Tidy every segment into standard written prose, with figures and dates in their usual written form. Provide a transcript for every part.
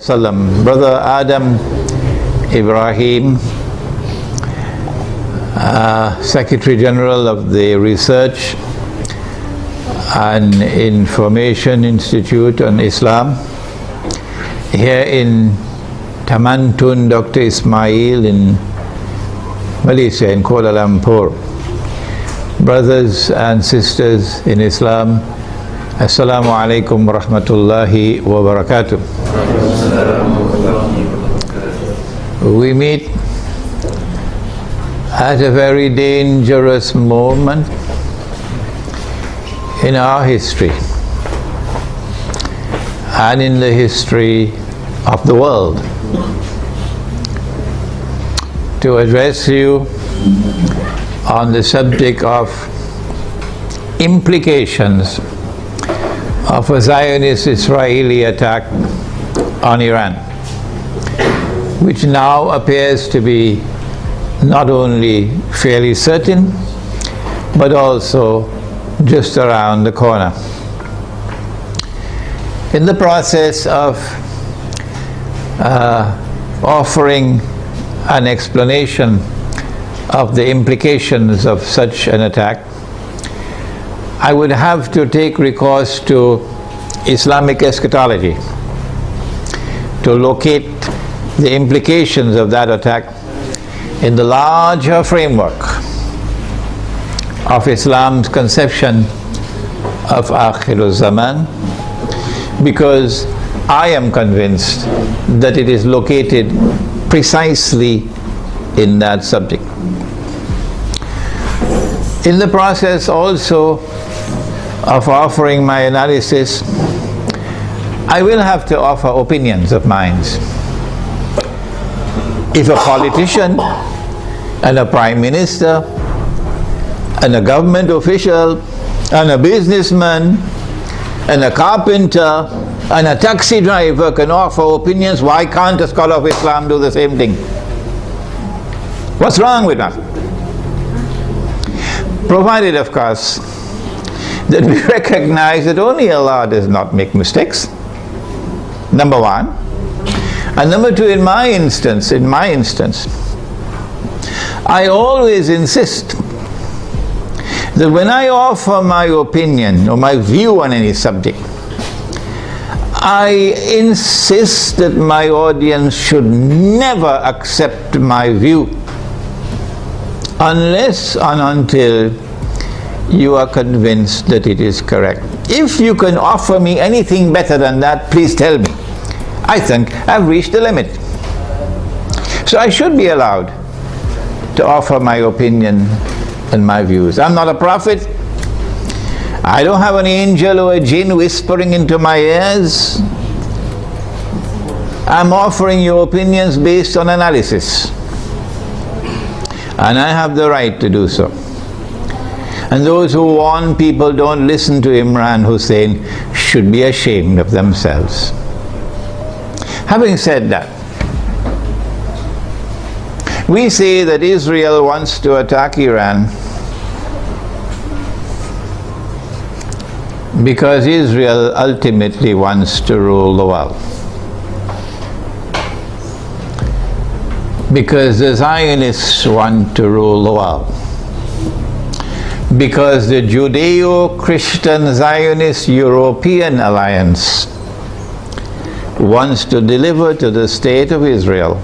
wasallam. Brother Adam Ibrahim, Secretary General of the Research and Information Institute on Islam, here in Tamantun, Dr. Ismail in Malaysia, in Kuala Lumpur. Brothers and sisters in Islam, Assalamu alaikum wa rahmatullahi wa barakatuh. We meet at a very dangerous moment in our history and in the history of the world to address you on the subject of implications of a Zionist Israeli attack on Iran, which now appears to be not only fairly certain, but also just around the corner. In the process of offering an explanation of the implications of such an attack, I would have to take recourse to Islamic eschatology to locate the implications of that attack in the larger framework of Islam's conception of Akhirul Zaman, because I am convinced that it is located precisely in that subject. In the process also of offering my analysis, I will have to offer opinions of mine. If a politician and a prime minister and a government official and a businessman and a carpenter and a taxi driver can offer opinions, why can't a scholar of Islam do the same thing? What's wrong with that? Provided, of course, that we recognize that only Allah does not make mistakes, number one. And number two, in my instance, I always insist that when I offer my opinion or my view on any subject, I insist that my audience should never accept my view unless and until you are convinced that it is correct. If you can offer me anything better than that, please tell me. I think I've reached the limit. So I should be allowed to offer my opinion and my views. I'm not a prophet. I don't have an angel or a jinn whispering into my ears. I'm offering you opinions based on analysis. And I have the right to do so. And those who warn people don't listen to Imran Hosein should be ashamed of themselves. Having said that, we say that Israel wants to attack Iran because Israel ultimately wants to rule the world. Because the Zionists want to rule the world. Because the Judeo-Christian Zionist European Alliance wants to deliver to the state of Israel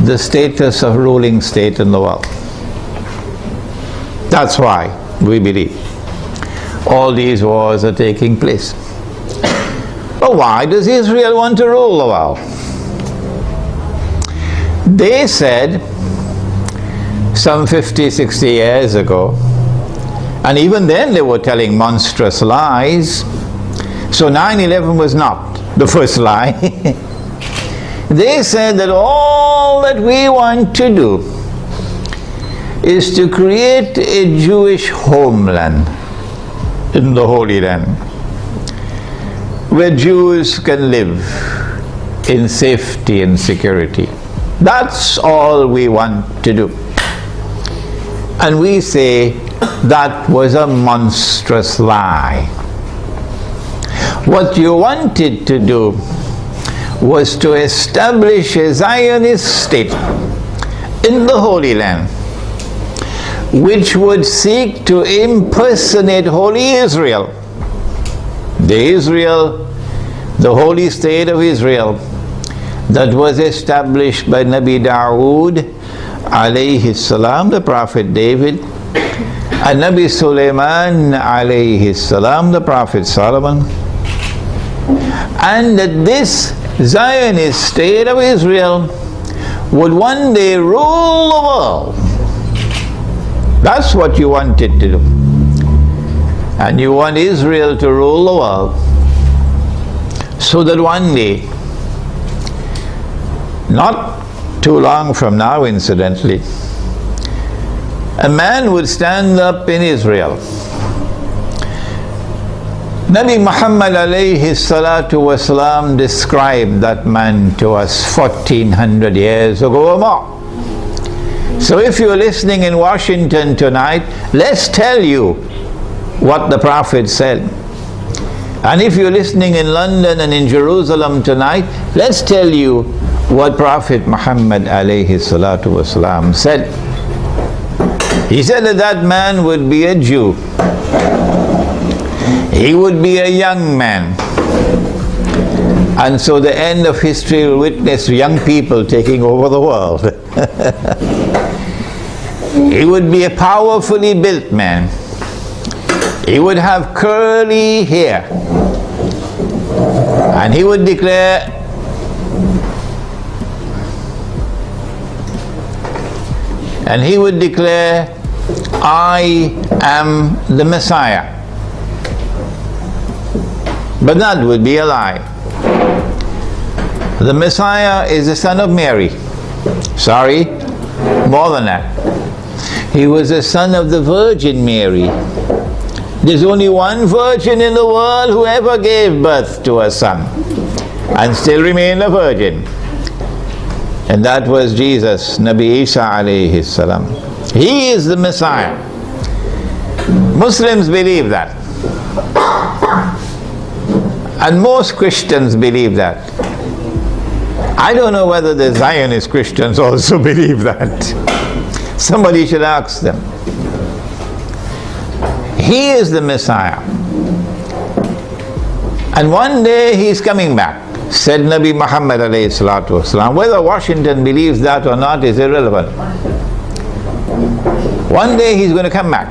the status of ruling state in the world. That's why we believe all these wars are taking place. But why does Israel want to rule the world? They said some 50, 60 years ago, and even then they were telling monstrous lies. So 9/11 was not the first lie. They said that all that we want to do is to create a Jewish homeland in the Holy Land where Jews can live in safety and security. That's all we want to do. And we say that was a monstrous lie. What you wanted to do was to establish a Zionist state in the Holy Land, which would seek to impersonate Holy Israel, the holy state of Israel that was established by Nabi Dawood alayhi salam, the Prophet David, and Nabi Sulaiman alayhi salam, the Prophet Solomon, and that this Zionist state of Israel would one day rule the world. That's what you wanted to do. And you want Israel to rule the world so that one day, not too long from now incidentally, a man would stand up in Israel. Nabi Muhammad alayhi salatu wasalam described that man to us 1400 years ago or more. So if you're listening in Washington tonight, let's tell you what the Prophet said. And if you're listening in London and in Jerusalem tonight, let's tell you what Prophet Muhammad alayhi salatu wasalam said. He said that that man would be a Jew. He would be a young man. And so the end of history will witness young people taking over the world. He would be a powerfully built man. He would have curly hair. And he would declare, I am the Messiah. But that would be a lie. The Messiah is the son of Mary. Sorry, more than that. He was the son of the Virgin Mary. There's only one virgin in the world who ever gave birth to a son and still remained a virgin. And that was Jesus, Nabi Isa alayhi salam. He is the Messiah. Muslims believe that. And most Christians believe that. I don't know whether the Zionist Christians also believe that. Somebody should ask them. He is the Messiah. And one day he's coming back, said Nabi Muhammad alayhi salatu wasalam. Whether Washington believes that or not is irrelevant. One day he's going to come back,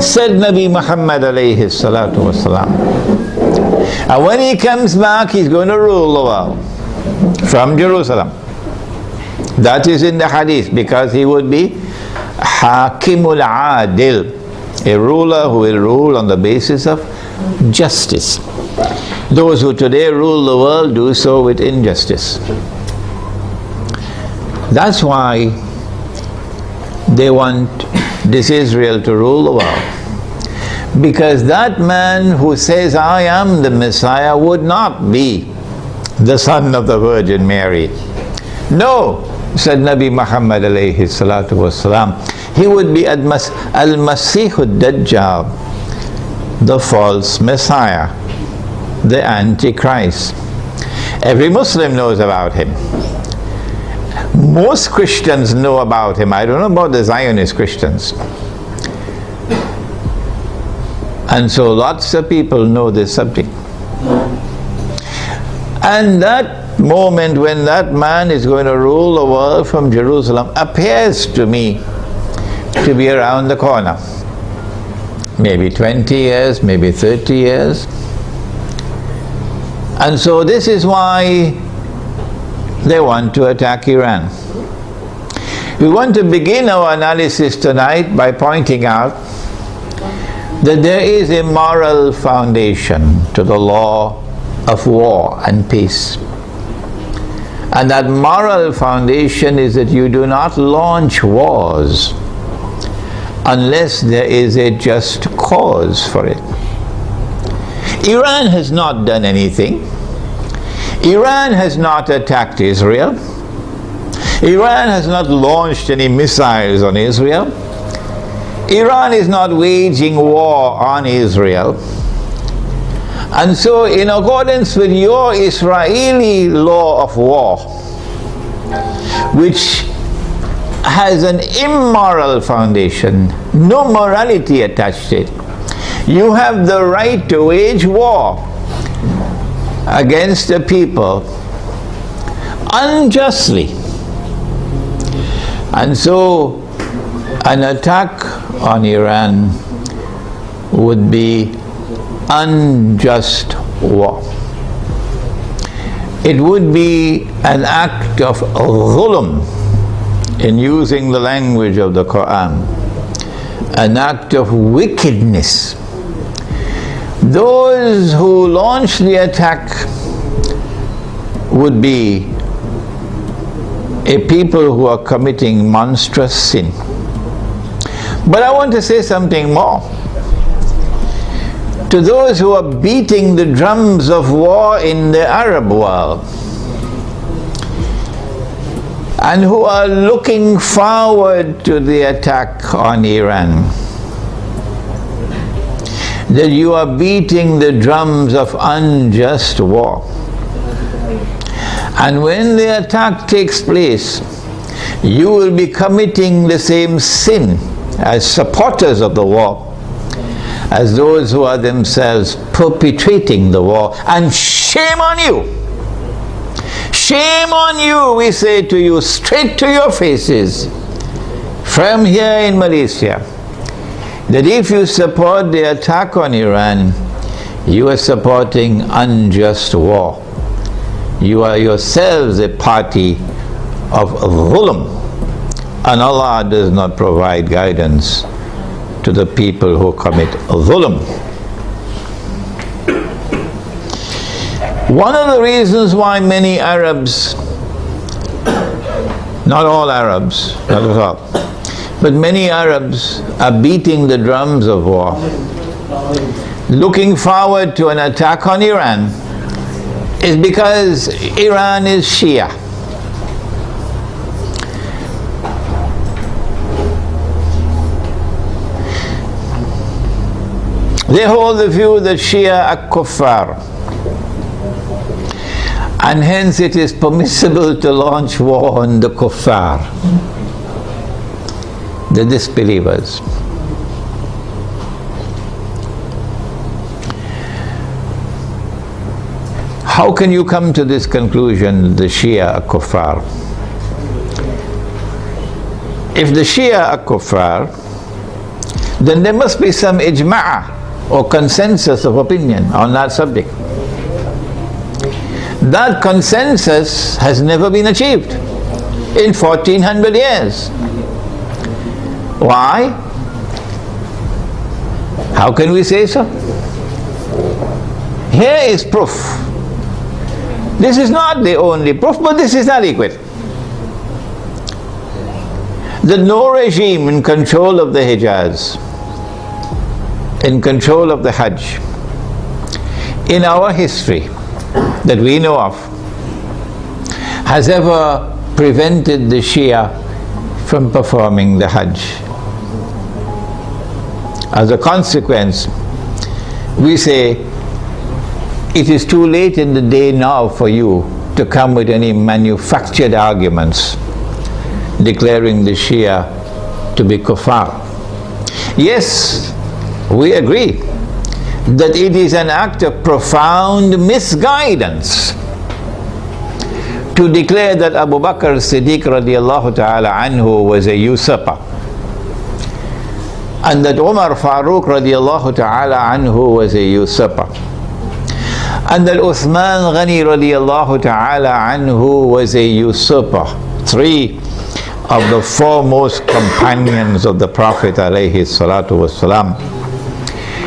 said Nabi Muhammad alayhi salatu wasalam. And when he comes back, he's going to rule the world from Jerusalem. That is in the hadith, because he would be Hakimul Adil, a ruler who will rule on the basis of justice. Those who today rule the world do so with injustice. That's why they want this Israel to rule the world. Because that man who says, I am the Messiah, would not be the son of the Virgin Mary. No, said Nabi Muhammad alayhi salatu wasalam, he would be al-Masihud Dajjal, the false Messiah, the Antichrist. Every Muslim knows about him. Most Christians know about him. I don't know about the Zionist Christians. And so lots of people know this subject. And that moment when that man is going to rule the world from Jerusalem appears to me to be around the corner. Maybe 20 years, maybe 30 years. And so this is why they want to attack Iran. We want to begin our analysis tonight by pointing out that there is a moral foundation to the law of war and peace. And that moral foundation is that you do not launch wars unless there is a just cause for it. Iran has not done anything. Iran has not attacked Israel. Iran has not launched any missiles on Israel. Iran is not waging war on Israel. And so in accordance with your Israeli law of war, which has an immoral foundation, no morality attached to it, you have the right to wage war against the people unjustly. And so an attack on Iran would be unjust war. It would be an act of dhulm, in using the language of the Quran, an act of wickedness. Those who launch the attack would be a people who are committing monstrous sin. But I want to say something more. To those who are beating the drums of war in the Arab world, and who are looking forward to the attack on Iran, that you are beating the drums of unjust war. And when the attack takes place, you will be committing the same sin as supporters of the war, as those who are themselves perpetrating the war. And shame on you! Shame on you, we say to you, straight to your faces, from here in Malaysia, that if you support the attack on Iran, you are supporting unjust war. You are yourselves a party of dhulm, and Allah does not provide guidance to the people who commit dhulm. One of the reasons why many Arabs, not all Arabs, not at all, but many Arabs are beating the drums of war, looking forward to an attack on Iran, is because Iran is Shia. They hold the view that Shia are kuffar, and hence it is permissible to launch war on the kuffar, the disbelievers. How can you come to this conclusion, the Shia are kuffar? If the Shia are kuffar, then there must be some ijma' or consensus of opinion on that subject. That consensus has never been achieved in 1400 years. Why? How can we say so? Here is proof. This is not the only proof, but this is adequate. That no regime in control of the Hijaz, in control of the Hajj, in our history that we know of, has ever prevented the Shia from performing the Hajj. As a consequence, we say it is too late in the day now for you to come with any manufactured arguments declaring the Shia to be kuffar. Yes, we agree that it is an act of profound misguidance to declare that Abu Bakr Siddiq radiallahu ta'ala anhu was a usurper, and that Umar Farooq radiallahu ta'ala anhu was a usurper, and that Uthman Ghani radiallahu ta'ala anhu was a usurper. Three of the foremost companions of the Prophet alayhi salatu wasalam.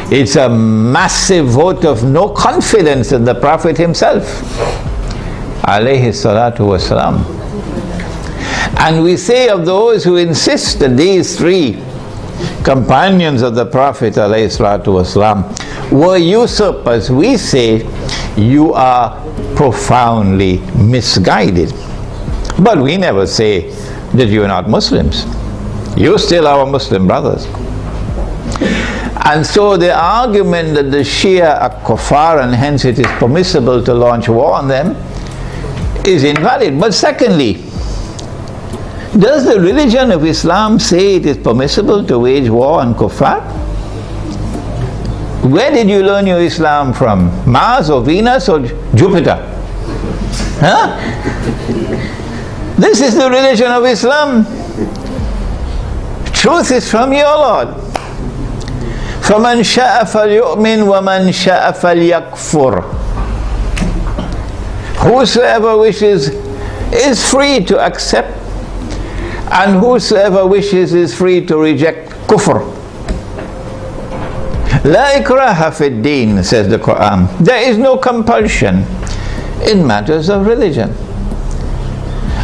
It's a massive vote of no confidence in the Prophet himself alayhi salatu wasalam. And we say of those who insist that these three companions of the Prophet alayhi salatu wasalam were usurpers, we say you are profoundly misguided. But we never say that you are not Muslims. You still are our Muslim brothers. And so the argument that the Shia are kuffar and hence it is permissible to launch war on them is invalid. But secondly, does the religion of Islam say it is permissible to wage war on kuffar? Where did you learn your Islam from? Mars or Venus or Jupiter? Huh? This is the religion of Islam. Truth is from your Lord. فَمَنْ شَاءَ فَلْيُؤْمِنْ وَمَنْ شَاءَ فَلْيَكْفُرْ. Whosoever wishes is free to accept, and whosoever wishes is free to reject kufr. La ikraha fi ddin, says the Quran. There is no compulsion in matters of religion.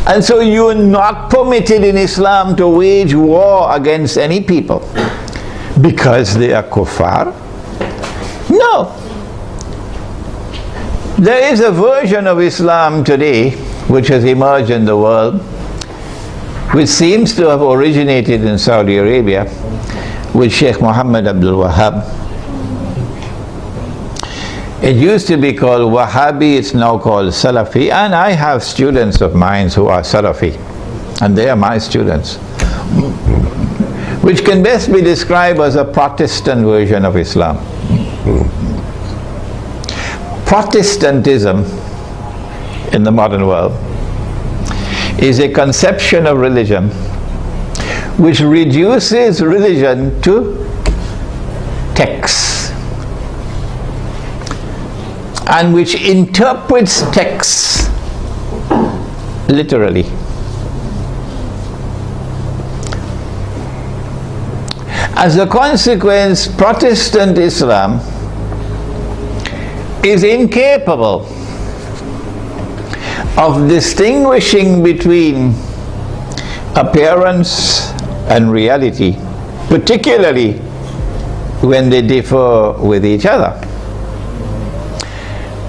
And so you are not permitted in Islam to wage war against any people because they are kuffar. No. There is a version of Islam today which has emerged in the world, which seems to have originated in Saudi Arabia with Sheikh Muhammad Abdul Wahhab. It used to be called Wahhabi, it's now called Salafi, and I have students of mine who are Salafi, and they are my students, which can best be described as a Protestant version of Islam. Protestantism in the modern world is a conception of religion which reduces religion to texts and which interprets texts literally. As a consequence, Protestant Islam is incapable of distinguishing between appearance and reality, particularly when they differ with each other.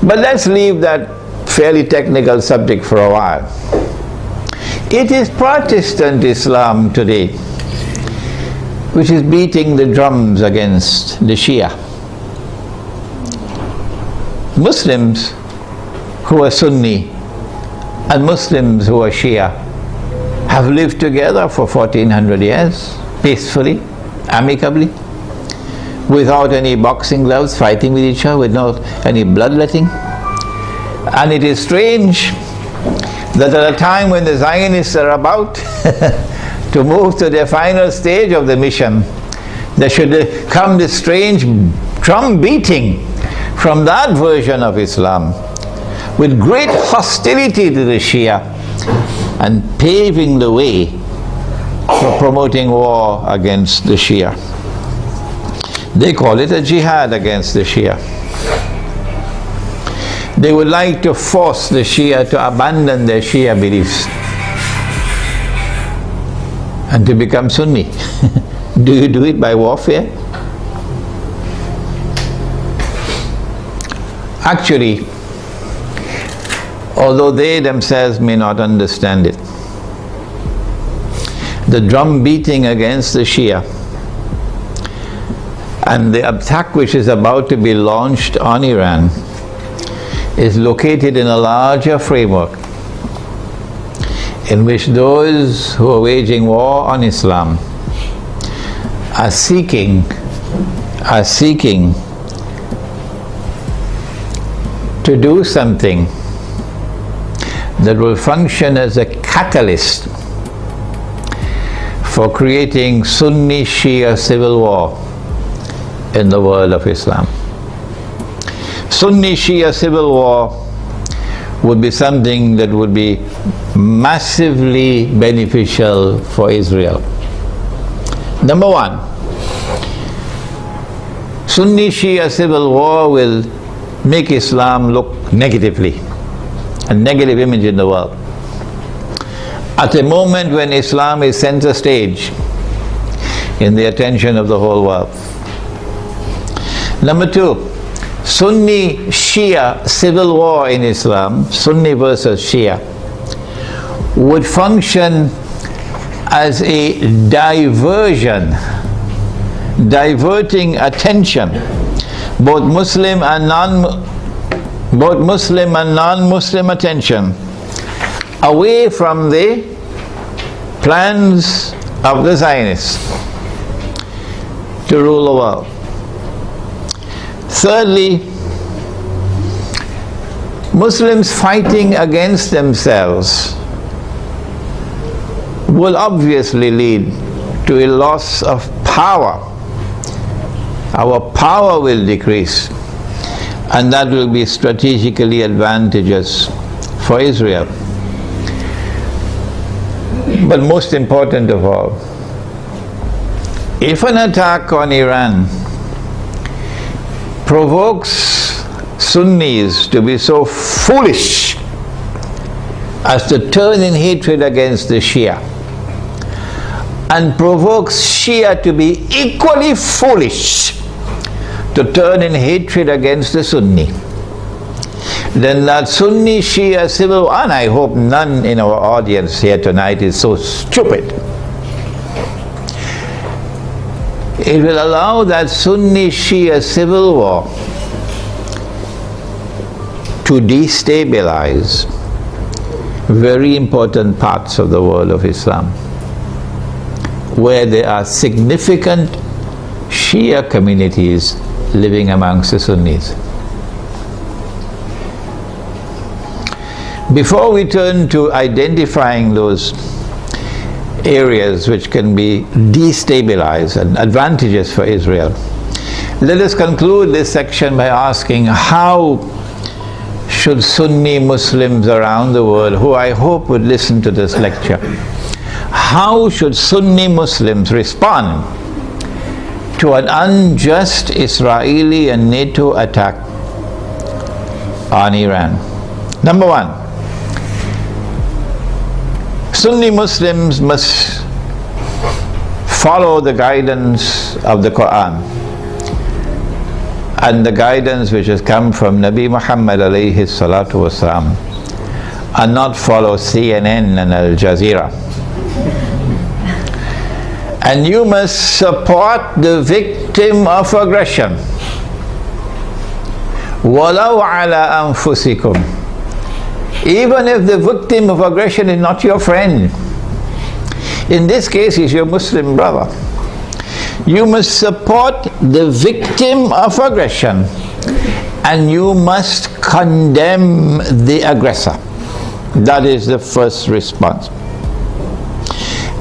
But let's leave that fairly technical subject for a while. It is Protestant Islam today which is beating the drums against the Shia. Muslims who are Sunni and Muslims who are Shia have lived together for 1400 years, peacefully, amicably, without any boxing gloves, fighting with each other, without any bloodletting. And it is strange that at a time when the Zionists are about to move to their final stage of the mission, there should come this strange drum beating from that version of Islam with great hostility to the Shia and paving the way for promoting war against the Shia. They call it a jihad against the Shia. They would like to force the Shia to abandon their Shia beliefs and to become Sunni. Do you do it by warfare? Actually, although they themselves may not understand it, the drum beating against the Shia and the attack which is about to be launched on Iran is located in a larger framework in which those who are waging war on Islam are seeking to do something that will function as a catalyst for creating Sunni Shia civil war in the world of Islam. Sunni Shia civil war would be something that would be massively beneficial for Israel. Number one, Sunni Shia civil war will make Islam look negatively, a negative image in the world. At a moment when Islam is center stage in the attention of the whole world. Number two, Sunni Shia civil war in Islam, Sunni versus Shia, would function as a diversion diverting attention, both Muslim and non-Muslim attention, away from the plans of the Zionists to rule the world. Thirdly, Muslims fighting against themselves will obviously lead to a loss of power. Our power will decrease, and that will be strategically advantageous for Israel. But most important of all, if an attack on Iran provokes Sunnis to be so foolish as to turn in hatred against the Shia, and provokes Shia to be equally foolish to turn in hatred against the Sunni, then that Sunni Shia civil war, and I hope none in our audience here tonight is so stupid, it will allow that Sunni Shia civil war to destabilize very important parts of the world of Islam, where there are significant Shia communities living amongst the Sunnis. Before we turn to identifying those areas which can be destabilized and advantageous for Israel, let us conclude this section by asking, how should Sunni Muslims around the world, who I hope would listen to this lecture, how should Sunni Muslims respond to an unjust Israeli and NATO attack on Iran? Number one, Sunni Muslims must follow the guidance of the Quran and the guidance which has come from Nabi Muhammad alayhi salatu wasalam, and not follow CNN and Al Jazeera. And you must support the victim of aggression, walau ala anfusikum, even if the victim of aggression is not your friend. In this case, he's your Muslim brother. You must support the victim of aggression, and you must condemn the aggressor. That is the first response.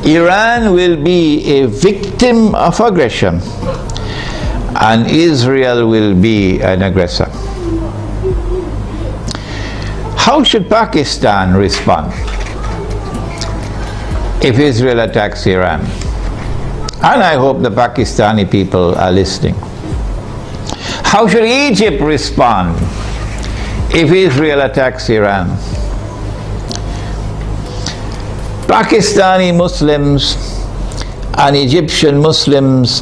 Iran will be a victim of aggression, and Israel will be an aggressor. How should Pakistan respond if Israel attacks Iran? And I hope the Pakistani people are listening. How should Egypt respond if Israel attacks Iran? Pakistani Muslims and Egyptian Muslims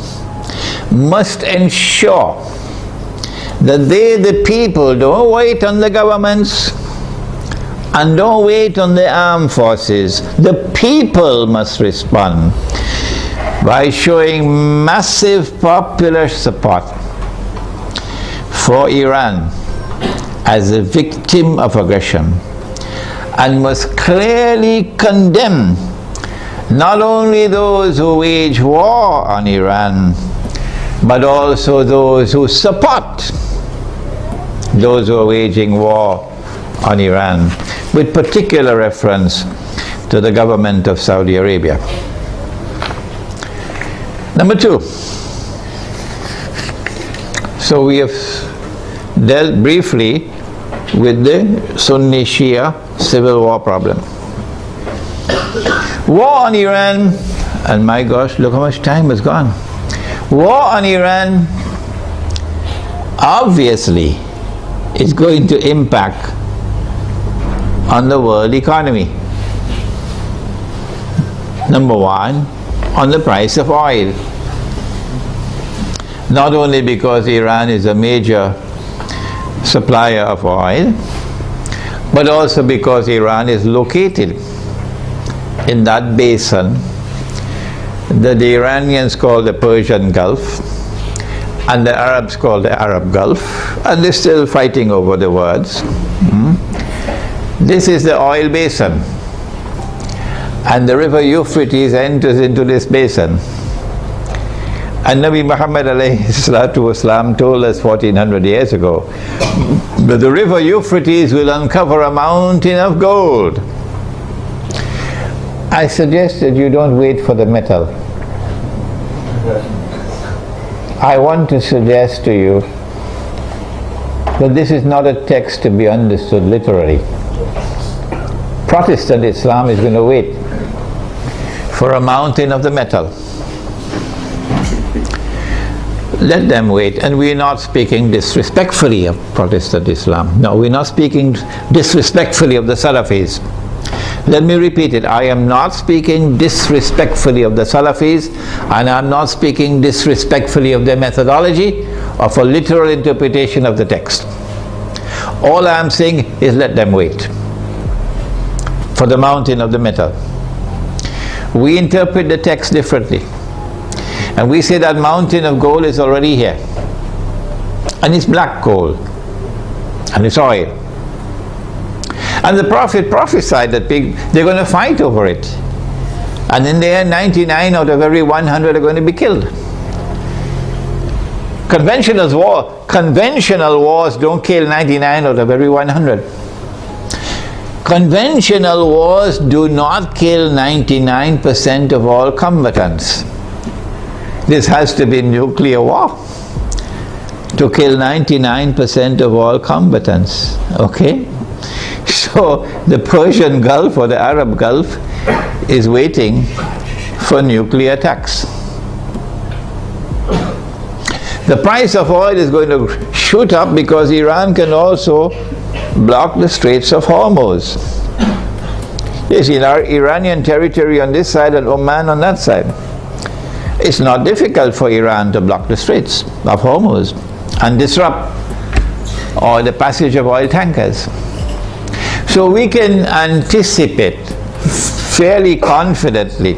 must ensure that they, the people, don't wait on the governments and don't wait on the armed forces. The people must respond by showing massive popular support for Iran as a victim of aggression, and must clearly condemn not only those who wage war on Iran, but also those who support those who are waging war on Iran, with particular reference to the government of Saudi Arabia. Number two, so we have dealt briefly with the Sunni Shia civil war problem. War on Iran, and my gosh, look how much time has gone. War on Iran obviously is going to impact on the world economy. Number one, on the price of oil. Not only because Iran is a major supplier of oil, but also because Iran is located in that basin that the Iranians call the Persian Gulf and the Arabs call the Arab Gulf, and they're still fighting over the words. This is the oil basin, and the river Euphrates enters into this basin. And Nabi Muhammad ﷺ told us 1400 years ago that the river Euphrates will uncover a mountain of gold. I suggest that you don't wait for the metal. I want to suggest to you that this is not a text to be understood literally. Protestant Islam is going to wait for a mountain of the metal. Let them wait. And we're not speaking disrespectfully of Protestant Islam. No, we're not speaking disrespectfully of the Salafis. Let me repeat it. I am not speaking disrespectfully of the Salafis, and I'm not speaking disrespectfully of their methodology or for literal interpretation of the text. All I'm saying is let them wait for the mountain of the metal. We interpret the text differently. And we say that mountain of gold is already here. And it's black gold. And it's oil. And the Prophet prophesied that they're going to fight over it. And in the end, 99 out of every 100 are going to be killed. Conventional wars don't kill 99 out of every 100. Conventional wars do not kill 99% of all combatants. This has to be nuclear war to kill 99% of all combatants. Okay? So the Persian Gulf or the Arab Gulf is waiting for nuclear attacks. The price of oil is going to shoot up because Iran can also block the Straits of Hormuz. There's Iranian territory on this side and Oman on that side. It's not difficult for Iran to block the Straits of Hormuz and disrupt the passage of oil tankers. So we can anticipate fairly confidently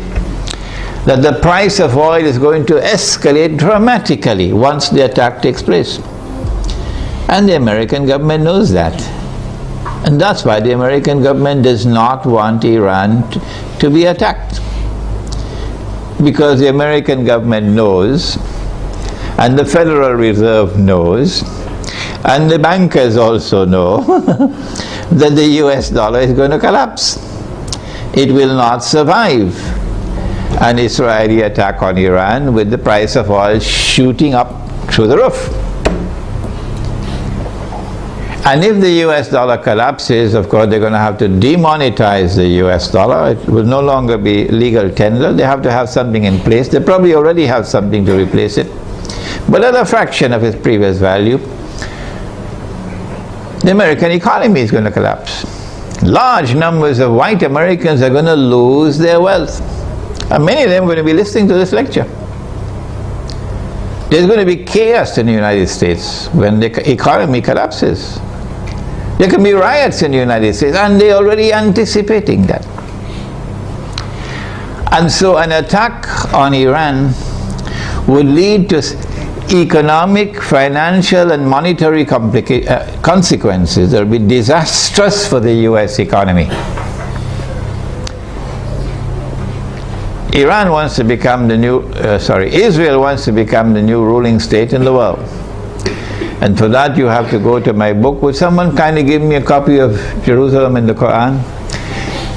that the price of oil is going to escalate dramatically once the attack takes place. And the American government knows that. And that's why the American government does not want Iran to be attacked. Because the American government knows, and the Federal Reserve knows, and the bankers also know that the US dollar is going to collapse. It will not survive an Israeli attack on Iran with the price of oil shooting up through the roof. And if the US dollar collapses, of course, they're going to have to demonetize the US dollar. It will no longer be legal tender. They have to have something in place. They probably already have something to replace it, but at a fraction of its previous value. The American economy is going to collapse. Large numbers of white Americans are going to lose their wealth. And many of them are going to be listening to this lecture. There's going to be chaos in the United States when the economy collapses. There can be riots in the United States, and they're already anticipating that. And so an attack on Iran would lead to economic, financial, and monetary consequences that will be disastrous for the US economy. Israel wants to become the new ruling state in the world. And for that you have to go to my book. Would someone kindly give me a copy of Jerusalem in the Quran?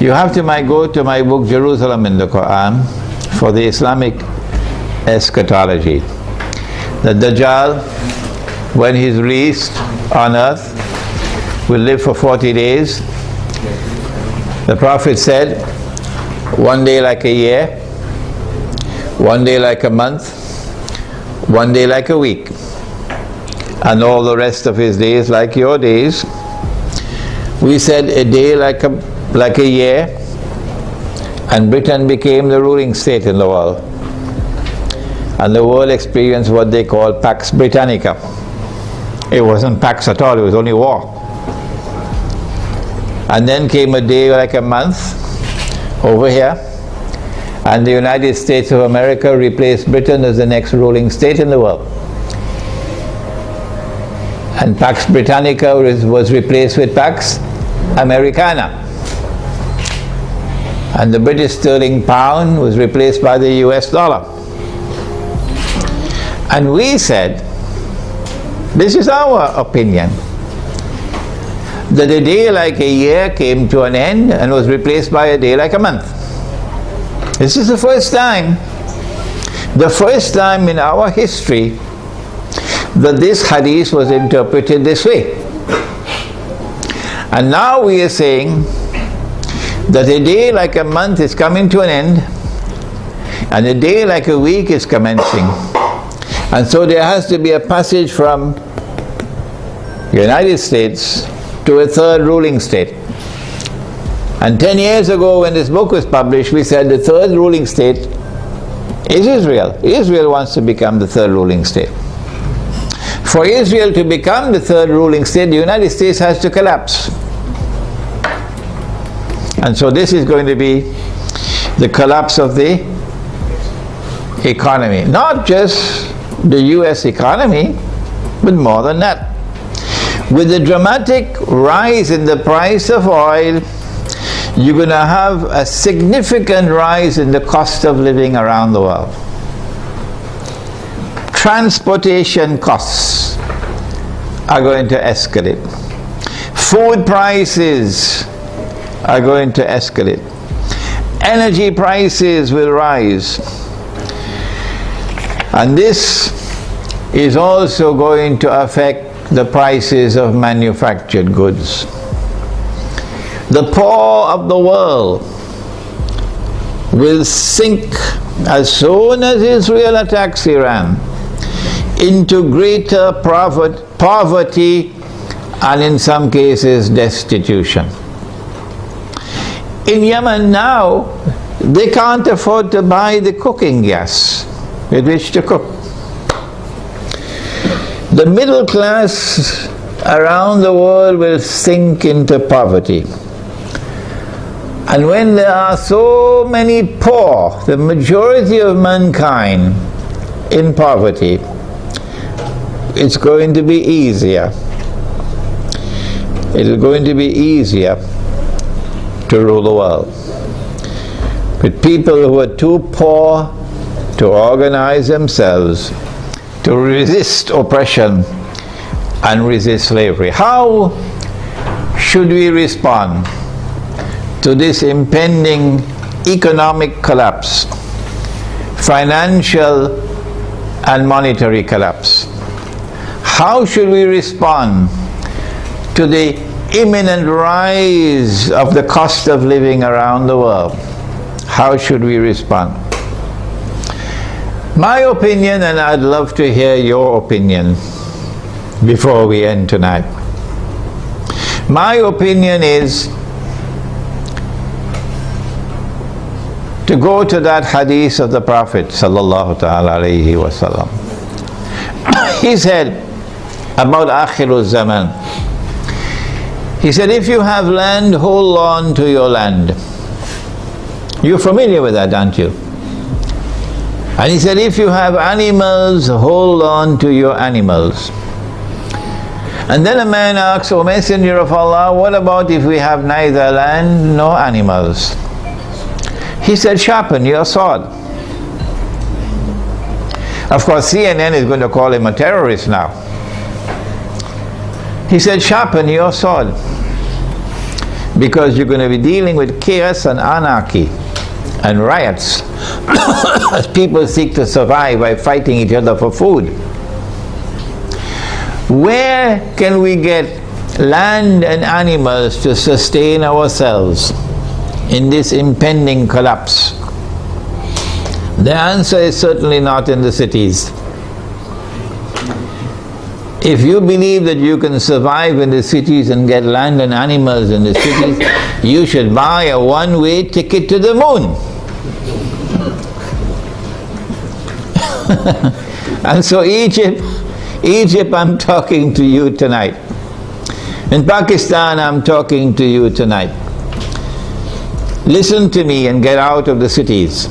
You have to go to my book Jerusalem in the Quran for the Islamic eschatology. The Dajjal, when he's released on earth, will live for 40 days. The Prophet said, one day like a year, one day like a month, one day like a week, and all the rest of his days like your days. We said a day like a year, and Britain became the ruling state in the world. And the world experienced what they call Pax Britannica. It wasn't Pax at all, it was only war. And then came a day like a month over here, And the United States of America replaced Britain as the next ruling state in the world. And Pax Britannica was replaced with Pax Americana. And the British sterling pound was replaced by the US dollar. And we said, this is our opinion, that a day like a year came to an end and was replaced by a day like a month. This is the first time in our history that this hadith was interpreted this way. And now we are saying that a day like a month is coming to an end and a day like a week is commencing. And so there has to be a passage from the United States to a third ruling state. And 10 years ago when this book was published, we said the third ruling state is Israel. Israel wants to become the third ruling state. For Israel to become the third ruling state, the United States has to collapse. And so this is going to be the collapse of the economy. Not just the US economy, but more than that. With the dramatic rise in the price of oil, you're going to have a significant rise in the cost of living around the world. Transportation costs are going to escalate. Food prices are going to escalate. Energy prices will rise. And this is also going to affect the prices of manufactured goods. The poor of the world will sink as soon as Israel attacks Iran into greater poverty and in some cases destitution. In Yemen now, they can't afford to buy the cooking gas with which to cook. The middle class around the world will sink into poverty. And when there are so many poor, the majority of mankind in poverty, it's going to be easier. It's going to be easier to rule the world. With people who are too poor to organize themselves, to resist oppression and resist slavery. How should we respond to this impending economic collapse, financial and monetary collapse? How should we respond to the imminent rise of the cost of living around the world? How should we respond? My opinion, and I'd love to hear your opinion before we end tonight. My opinion is to go to that hadith of the Prophet sallallahu ta'ala alayhi wa sallam. He said about Akhirul Zaman, he said, if you have land, hold on to your land. You're familiar with that, aren't you? And he said, if you have animals, hold on to your animals. And then a man asks, O Messenger of Allah, what about if we have neither land nor animals? He said, sharpen your sword. Of course, CNN is going to call him a terrorist now. He said, sharpen your sword, because you're going to be dealing with chaos and anarchy and riots as people seek to survive by fighting each other for food. Where can we get land and animals to sustain ourselves in this impending collapse? The answer is certainly not in the cities. If you believe that you can survive in the cities and get land and animals in the cities, you should buy a one-way ticket to the moon. And so Egypt, I'm talking to you tonight. In Pakistan, I'm talking to you tonight. Listen to me and get out of the cities.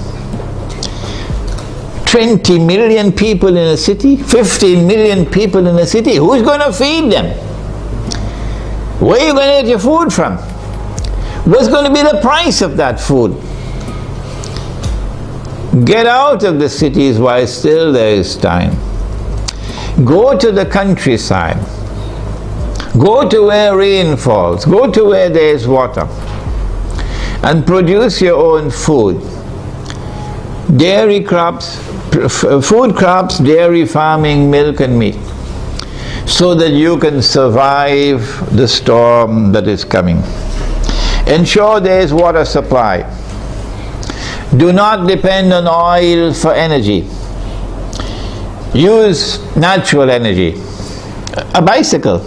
20 million people in a city, 15 million people in a city. Who's going to feed them? Where are you going to get your food from? What's going to be the price of that food? Get out of the cities while still there is time. Go to the countryside. Go to where rain falls. Go to where there is water. And produce your own food. Dairy crops, food crops, dairy farming, milk and meat. So that you can survive the storm that is coming. Ensure there is water supply. Do not depend on oil for energy. Use natural energy. A bicycle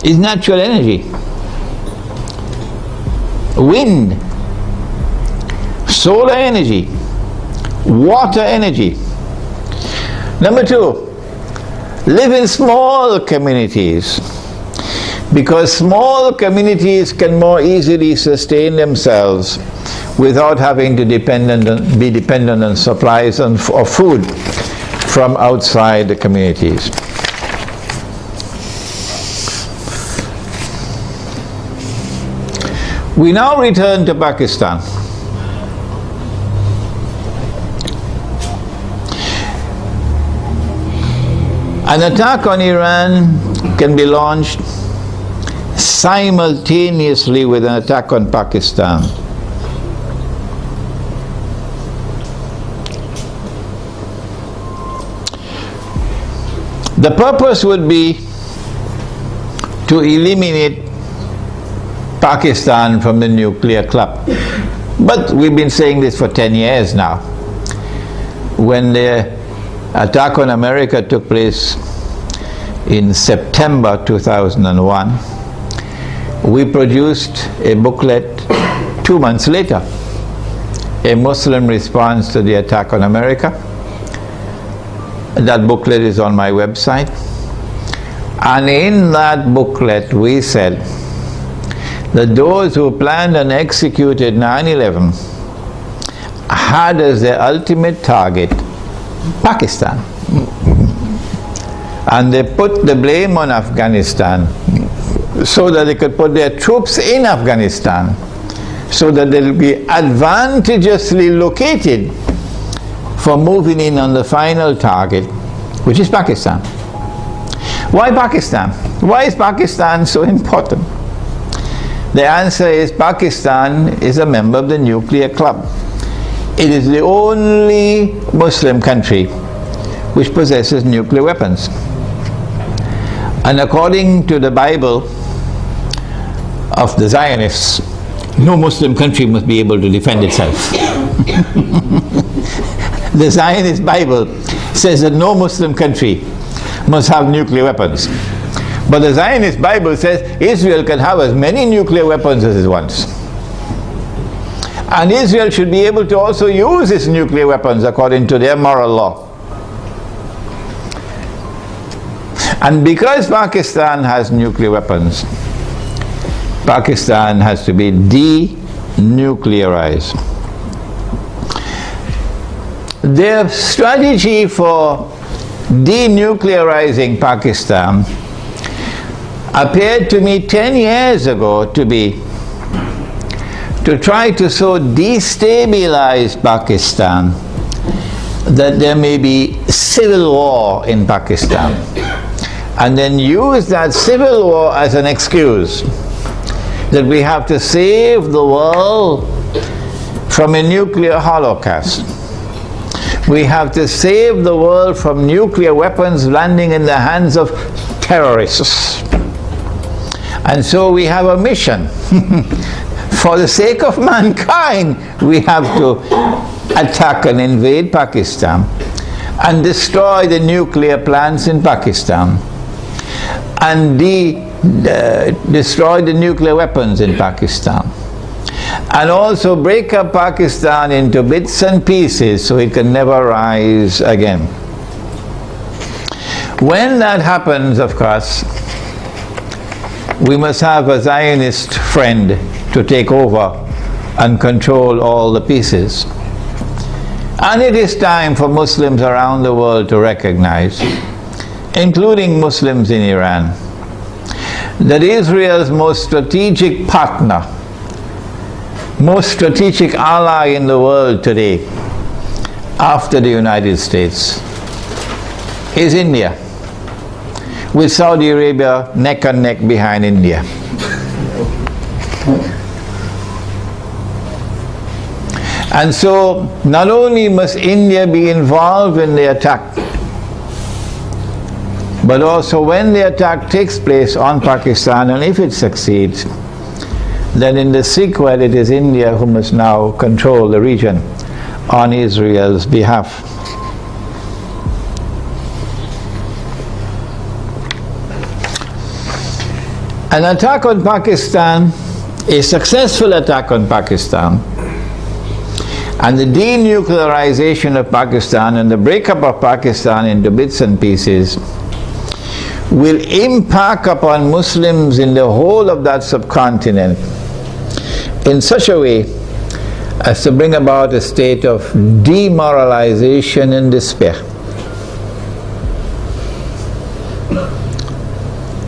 is natural energy. Wind, solar energy, water energy. Number 2, live in small communities, because small communities can more easily sustain themselves without having to be dependent on supplies of food from outside the communities. We now return to Pakistan. An attack on Iran can be launched simultaneously with an attack on Pakistan. The purpose would be to eliminate Pakistan from the nuclear club. But we've been saying this for 10 years now. When the attack on America took place in September 2001, we produced a booklet 2 months later, a Muslim response to the attack on America. That booklet is on my website. And in that booklet we said that those who planned and executed 9/11 had as their ultimate target Pakistan. And they put the blame on Afghanistan so that they could put their troops in Afghanistan so that they'll be advantageously located for moving in on the final target, which is Pakistan. Why Pakistan? Why is Pakistan so important? The answer is Pakistan is a member of the nuclear club. It is the only Muslim country which possesses nuclear weapons. And according to the Bible of the Zionists, no Muslim country must be able to defend itself. The Zionist Bible says that no Muslim country must have nuclear weapons. But the Zionist Bible says Israel can have as many nuclear weapons as it wants. And Israel should be able to also use its nuclear weapons according to their moral law. And because Pakistan has nuclear weapons, Pakistan has to be denuclearized. Their strategy for denuclearizing Pakistan appeared to me 10 years ago to be to try to so destabilize Pakistan that there may be civil war in Pakistan, and then use that civil war as an excuse that we have to save the world from a nuclear holocaust. We have to save the world from nuclear weapons landing in the hands of terrorists. And so we have a mission. For the sake of mankind, we have to attack and invade Pakistan and destroy the nuclear plants in Pakistan and destroy the nuclear weapons in Pakistan, and also break up Pakistan into bits and pieces so it can never rise again. When that happens, of course, we must have a Zionist friend to take over and control all the pieces. And it is time for Muslims around the world to recognize, including Muslims in Iran, that Israel's most strategic partner, most strategic ally in the world today, after the United States, is India, with Saudi Arabia neck and neck behind India. And so, not only must India be involved in the attack, but also when the attack takes place on Pakistan, and if it succeeds, then in the sequel it is India who must now control the region on Israel's behalf. An attack on Pakistan, a successful attack on Pakistan, and the denuclearization of Pakistan and the breakup of Pakistan into bits and pieces will impact upon Muslims in the whole of that subcontinent in such a way as to bring about a state of demoralization and despair,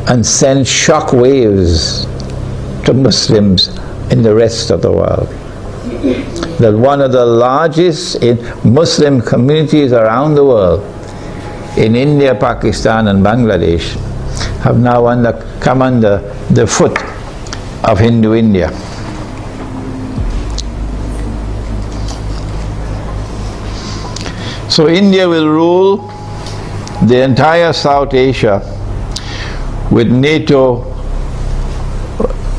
and send shock waves to Muslims in the rest of the world. That one of the largest Muslim communities around the world, in India, Pakistan and Bangladesh, have now come under the foot of Hindu India. So India will rule the entire South Asia with NATO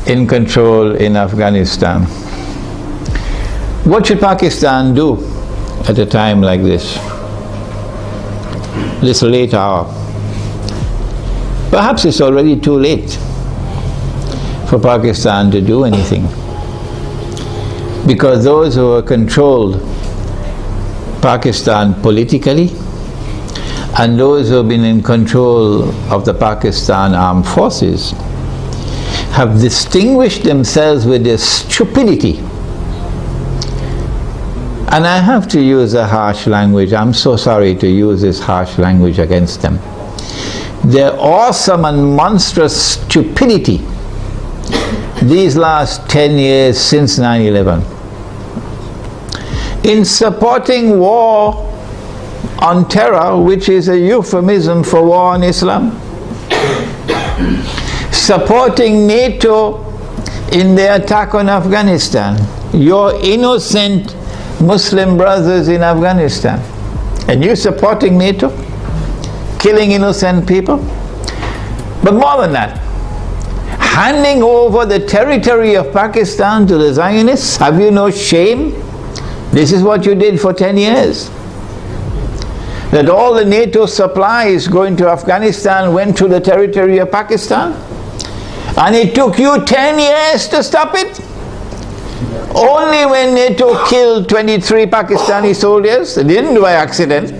in control in Afghanistan. What should Pakistan do at a time like this late hour? Perhaps it's already too late for Pakistan to do anything, because those who have controlled Pakistan politically and those who have been in control of the Pakistan armed forces have distinguished themselves with their stupidity. And I have to use a harsh language. I'm so sorry to use this harsh language against them. Their awesome and monstrous stupidity these last 10 years since 9/11 in supporting war on terror, which is a euphemism for war on Islam, supporting NATO in the attack on Afghanistan, your innocent Muslim brothers in Afghanistan, and you supporting NATO, killing innocent people. But more than that, handing over the territory of Pakistan to the Zionists. Have you no shame? This is what you did for 10 years. That all the NATO supplies going to Afghanistan went to the territory of Pakistan, and it took you 10 years to stop it. Only when NATO killed 23 Pakistani soldiers, they didn't do by accident.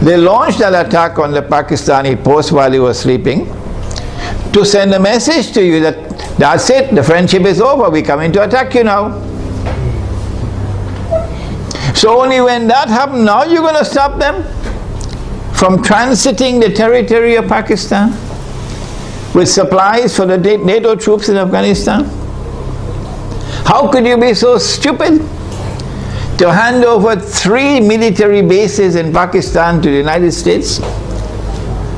They launched an attack on the Pakistani post while he was sleeping to send a message to you that that's it, the friendship is over, we're coming to attack you now. So only when that happened, now you're going to stop them from transiting the territory of Pakistan with supplies for the NATO troops in Afghanistan? How could you be so stupid to hand over 3 military bases in Pakistan to the United States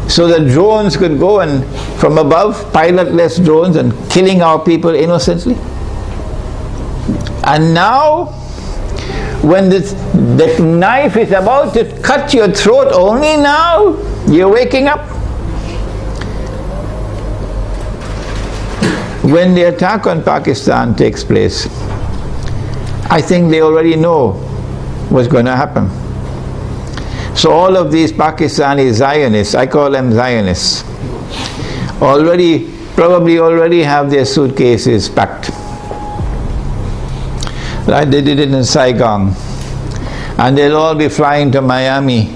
so that drones could go and from above, pilotless drones, and killing our people innocently? And now, when the knife is about to cut your throat, only now you're waking up. When the attack on Pakistan takes place, I think they already know what's going to happen. So all of these Pakistani Zionists, I call them Zionists, probably already have their suitcases packed. Like they did it in Saigon. And they'll all be flying to Miami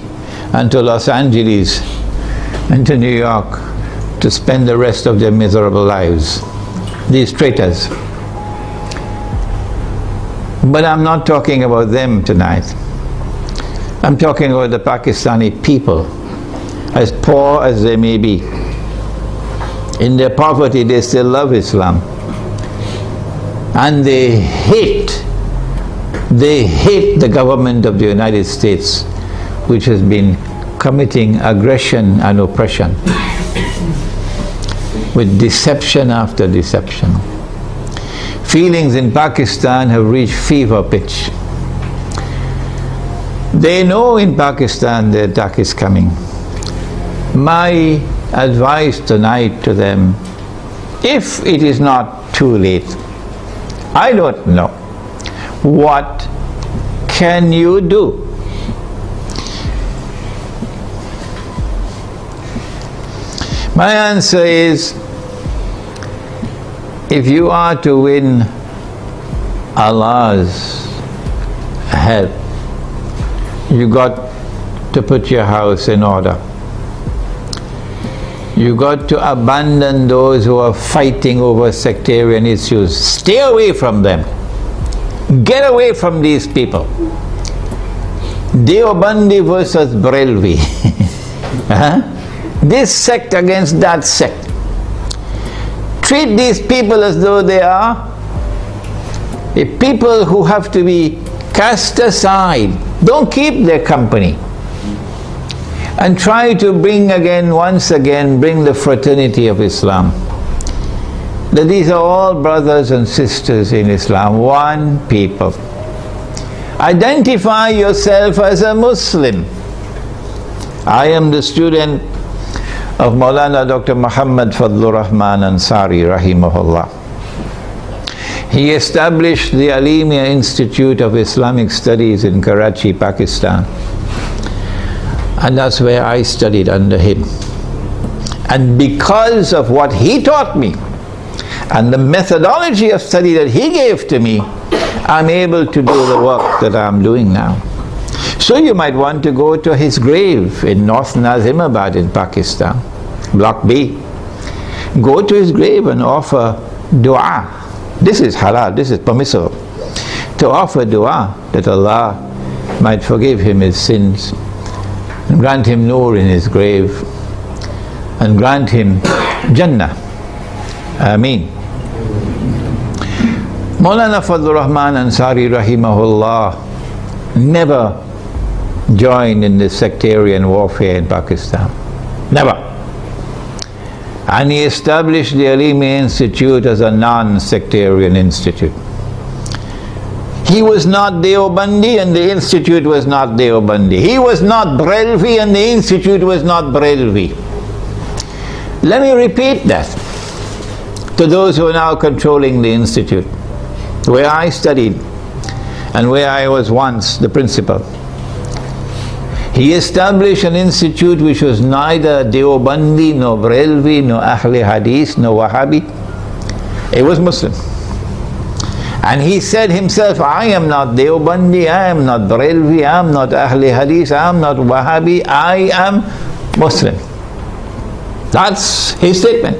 and to Los Angeles and to New York to spend the rest of their miserable lives. These traitors. But I'm not talking about them tonight. I'm talking about the Pakistani people, as poor as they may be. In their poverty, they still love Islam. And they hate the government of the United States, which has been committing aggression and oppression with deception after deception. Feelings in Pakistan have reached fever pitch. They know in Pakistan the attack is coming. My advice tonight to them, if it is not too late, I don't know, what can you do? My answer is, if you are to win Allah's help, you got to put your house in order. You got to abandon those who are fighting over sectarian issues. Stay away from them. Get away from these people. Deobandi versus Barelvi. This sect against that sect. Treat these people as though they are a people who have to be cast aside. Don't keep their company. And try to bring once again, the fraternity of Islam. That these are all brothers and sisters in Islam, one people. Identify yourself as a Muslim. I am the student of Maulana Dr. Muhammad Fadlur Rahman Ansari, rahimahullah. He established the Alimia Institute of Islamic Studies in Karachi, Pakistan. And that's where I studied under him. And because of what he taught me, and the methodology of study that he gave to me, I'm able to do the work that I'm doing now. So you might want to go to his grave in North Nazimabad in Pakistan, Block B. Go to his grave and offer dua. This is halal, this is permissible. To offer dua that Allah might forgive him his sins, and grant him nur in his grave, and grant him Jannah. Ameen. Maulana Fadlur Rahman Ansari rahimahullah never joined in the sectarian warfare in Pakistan. Never. And he established the Alimia Institute as a non-sectarian institute. He was not Deobandi and the institute was not Deobandi. He was not Barelvi and the institute was not Barelvi. Let me repeat that to those who are now controlling the institute, where I studied and where I was once the principal. He established an institute which was neither Deobandi, nor Barelvi, nor Ahli Hadith, nor Wahhabi. It was Muslim. And he said himself, I am not Deobandi, I am not Barelvi, I am not Ahli Hadith, I am not Wahhabi, I am Muslim. That's his statement.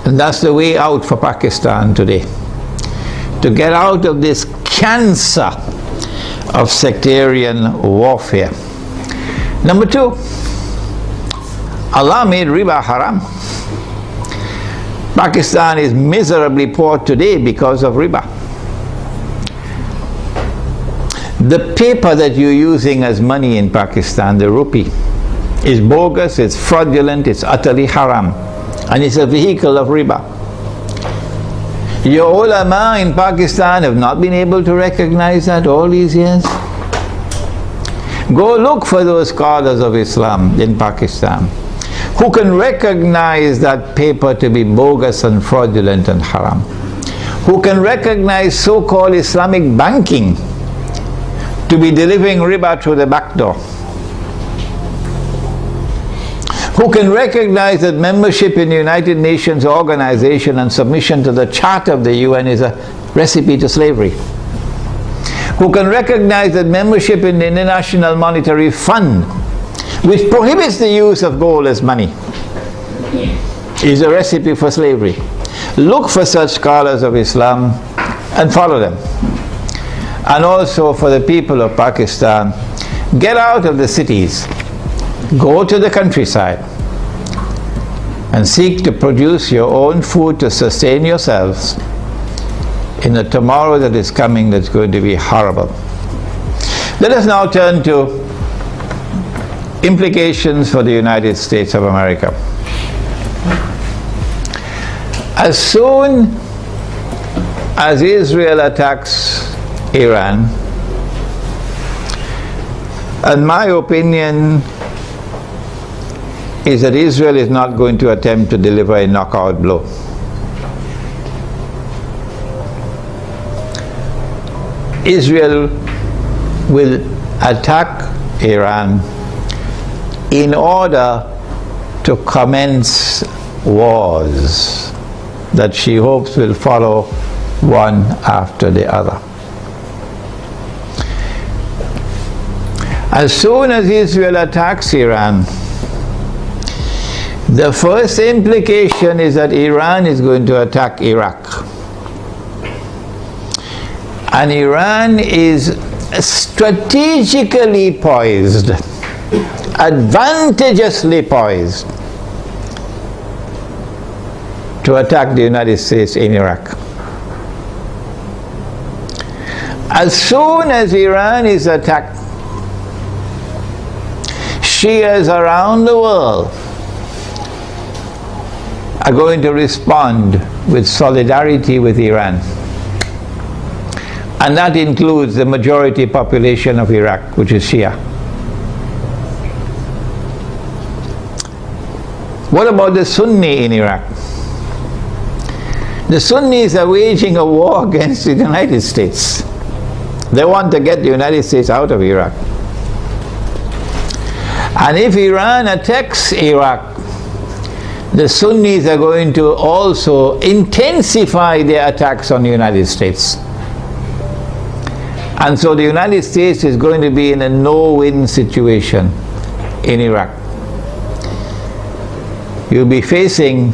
And that's the way out for Pakistan today. To get out of this cancer of sectarian warfare. Number two, Allah made riba haram. Pakistan is miserably poor today because of riba. The paper that you're using as money in Pakistan, the rupee, is bogus, it's fraudulent, it's utterly haram, and it's a vehicle of riba. Your ulama in Pakistan have not been able to recognize that all these years. Go look for those scholars of Islam in Pakistan who can recognize that paper to be bogus and fraudulent and haram, who can recognize so-called Islamic banking to be delivering riba through the back door, who can recognize that membership in the United Nations organization and submission to the Charter of the UN is a recipe to slavery, who can recognize that membership in the International Monetary Fund, which prohibits the use of gold as money, is a recipe for slavery. Look for such scholars of Islam and follow them. and also for the people of Pakistan, get out of the cities, go to the countryside, and seek to produce your own food to sustain yourselves in a tomorrow that is coming that's going to be horrible. Let us now turn to implications for the United States of America. As soon as Israel attacks Iran, and my opinion is that Israel is not going to attempt to deliver a knockout blow. Israel will attack Iran in order to commence wars that she hopes will follow one after the other. As soon as Israel attacks Iran, the first implication is that Iran is going to attack Iraq. And Iran is strategically poised, advantageously poised, to attack the United States in Iraq. As soon as Iran is attacked, Shias around the world are going to respond with solidarity with Iran. And that includes the majority population of Iraq, which is Shia. What about the Sunni in Iraq? The Sunnis are waging a war against the United States. They want to get the United States out of Iraq. And if Iran attacks Iraq, the Sunnis are going to also intensify their attacks on the United States. And so the United States is going to be in a no-win situation in Iraq. You'll be facing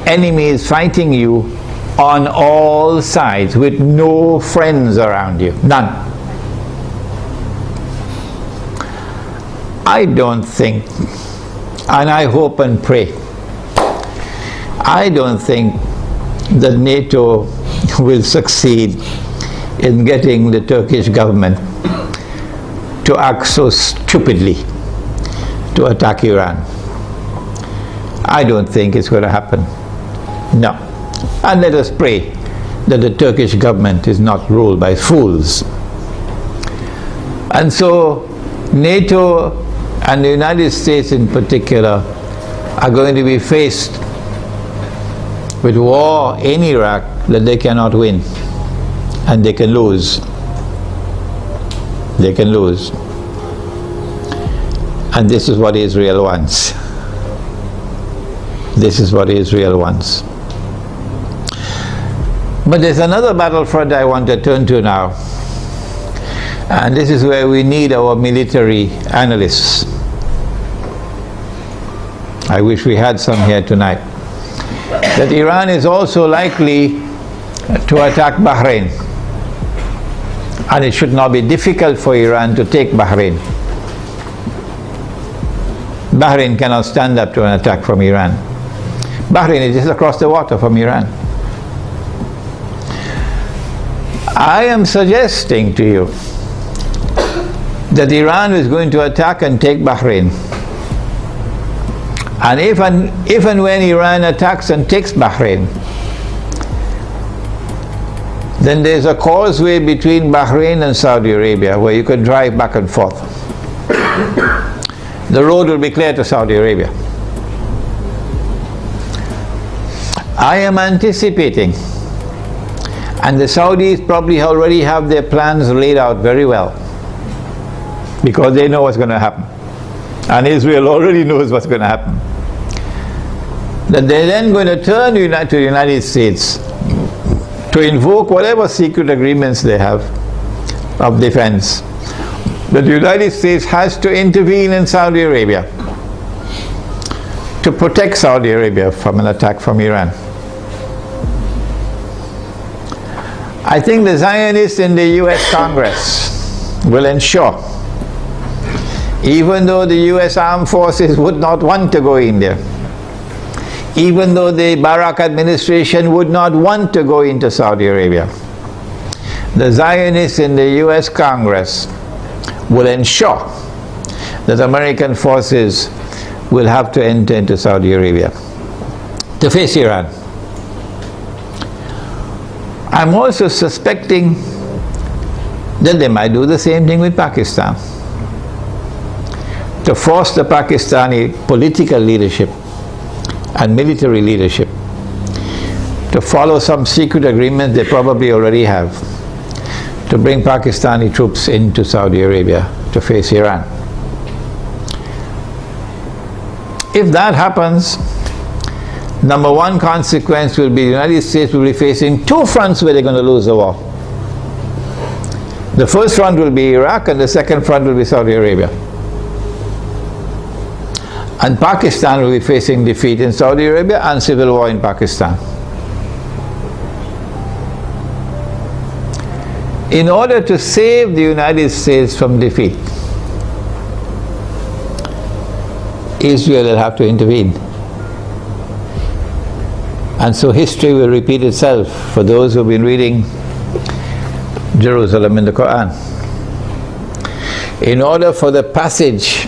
enemies fighting you on all sides with no friends around you, none. I don't think, and I hope and pray, I don't think that NATO will succeed in getting the Turkish government to act so stupidly to attack Iran. I don't think it's going to happen. No. And let us pray that the Turkish government is not ruled by fools. And so NATO and the United States in particular are going to be faced with war in Iraq that they cannot win. And they can lose. They can lose. And this is what Israel wants. This is what Israel wants. But there's another battlefront I want to turn to now. And this is where we need our military analysts. I wish we had some here tonight. That Iran is also likely to attack Bahrain. And it should not be difficult for Iran to take Bahrain. Bahrain cannot stand up to an attack from Iran. Bahrain is just across the water from Iran. I am suggesting to you that Iran is going to attack and take Bahrain. And if and when Iran attacks and takes Bahrain, then there's a causeway between Bahrain and Saudi Arabia where you can drive back and forth. The road will be clear to Saudi Arabia. I am anticipating, and the Saudis probably already have their plans laid out very well, because they know what's going to happen. And Israel already knows what's going to happen. That they're then going to turn to the United States to invoke whatever secret agreements they have of defense. That the United States has to intervene in Saudi Arabia to protect Saudi Arabia from an attack from Iran. I think the Zionists in the US Congress will ensure, even though the US armed forces would not want to go in there, even though the Barack administration would not want to go into Saudi Arabia, the Zionists in the US Congress will ensure that American forces will have to enter into Saudi Arabia to face Iran. I'm also suspecting that they might do the same thing with Pakistan, to force the Pakistani political leadership and military leadership to follow some secret agreement they probably already have, to bring Pakistani troops into Saudi Arabia to face Iran. If that happens, number one consequence will be the United States will be facing two fronts where they're going to lose the war. The first front will be Iraq, and the second front will be Saudi Arabia. And Pakistan will be facing defeat in Saudi Arabia and civil war in Pakistan. In order to save the United States from defeat, Israel will have to intervene. And so history will repeat itself for those who have been reading Jerusalem in the Quran. In order for the passage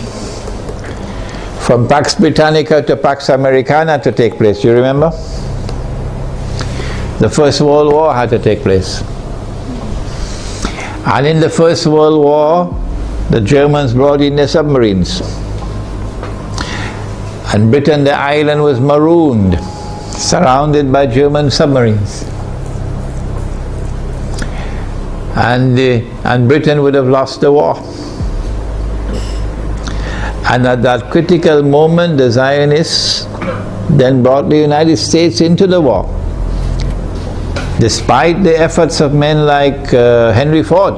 from Pax Britannica to Pax Americana to take place, you remember? The First World War had to take place. And in the First World War, the Germans brought in their submarines. And Britain, the island, was marooned, surrounded by German submarines. And Britain would have lost the war. And at that critical moment, the Zionists then brought the United States into the war, despite the efforts of men like Henry Ford.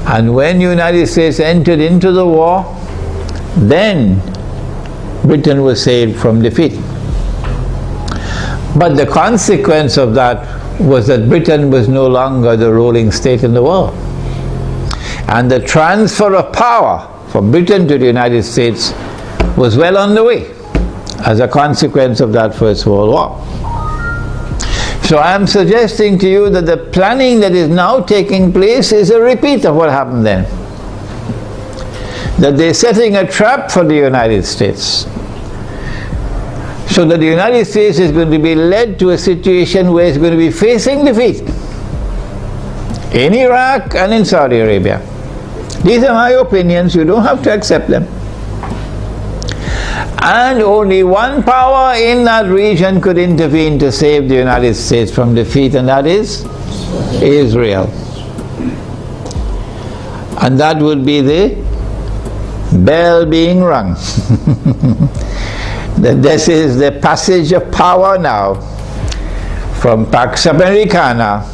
And when the United States entered into the war, then Britain was saved from defeat. But the consequence of that was that Britain was no longer the ruling state in the world. And the transfer of power from Britain to the United States was well on the way as a consequence of that First World War. So I am suggesting to you that the planning that is now taking place is a repeat of what happened then. That they're setting a trap for the United States, so that the United States is going to be led to a situation where it's going to be facing defeat in Iraq and in Saudi Arabia. These are my opinions, you don't have to accept them. And only one power in that region could intervene to save the United States from defeat, and that is Israel. And that would be the bell being rung. That this is the passage of power now from Pax Americana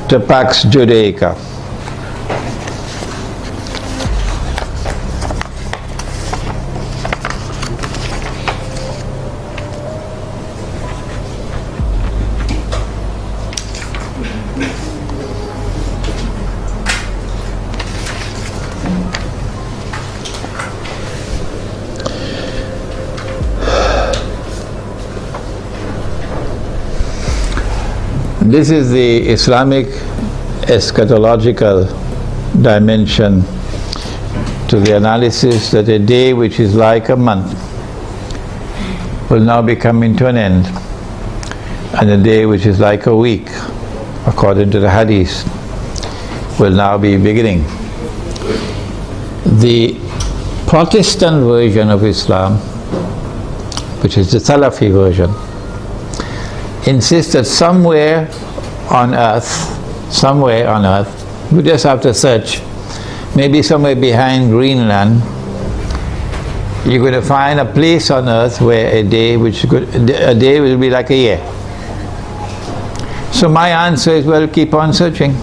to Pax Judaica. This is the Islamic eschatological dimension to the analysis that a day which is like a month will now be coming to an end, and a day which is like a week, according to the Hadith, will now be beginning. The Protestant version of Islam, which is the Salafi version, insists that somewhere on earth, we just have to search, maybe somewhere behind Greenland, you're going to find a place on earth where a day will be like a year. So my answer is, well, keep on searching.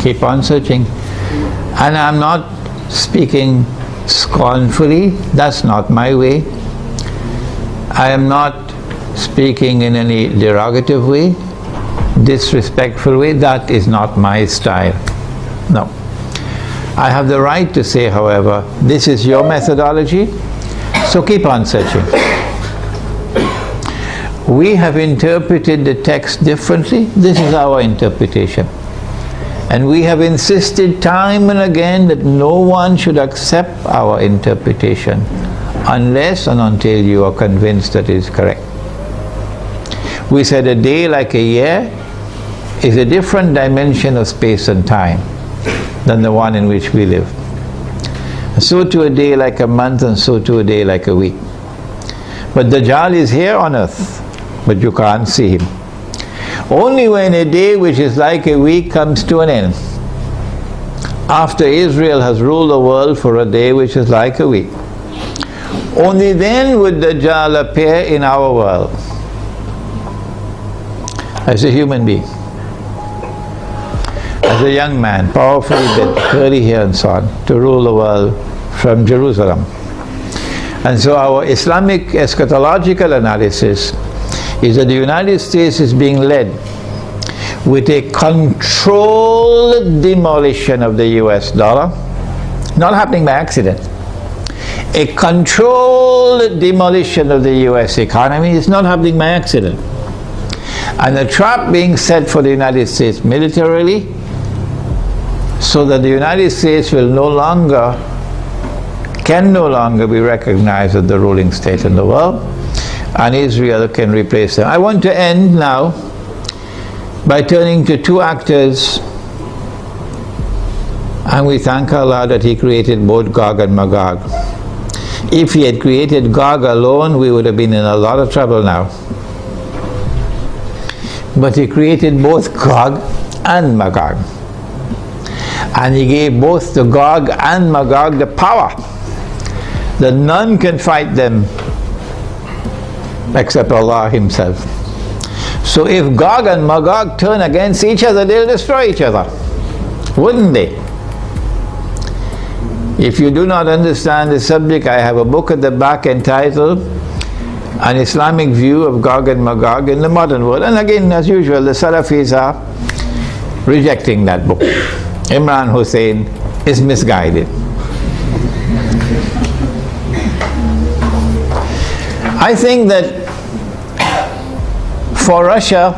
Keep on searching. And I'm not speaking scornfully, that's not my way. I am not speaking in any derogative way, disrespectful way. That is not my style. No. I have the right to say, however, this is your methodology, so keep on searching. We have interpreted the text differently. This is our interpretation. And we have insisted time and again that no one should accept our interpretation unless and until you are convinced that it is correct. We said a day like a year is a different dimension of space and time than the one in which we live. So to a day like a month, and so to a day like a week. But Dajjal is here on earth, but you can't see him. Only when a day which is like a week comes to an end, after Israel has ruled the world for a day which is like a week, only then would Dajjal appear in our world as a human being, as a young man, powerfully built, curly hair and so on, to rule the world from Jerusalem. And so our Islamic eschatological analysis is that the United States is being led with a controlled demolition of the US dollar, not happening by accident. A controlled demolition of the US economy is not happening by accident. And a trap being set for the United States militarily, so that the United States can no longer be recognized as the ruling state in the world, and Israel can replace them. I want to end now by turning to two actors, and we thank Allah that He created both Gog and Magog. If He had created Gog alone, we would have been in a lot of trouble now. But He created both Gog and Magog. And He gave both the Gog and Magog the power that none can fight them except Allah Himself. So if Gog and Magog turn against each other, they'll destroy each other, wouldn't they? If you do not understand the subject, I have a book at the back entitled An Islamic View of Gog and Magog in the Modern World. And again, as usual, the Salafis are rejecting that book. Imran Hosein is misguided. I think that for Russia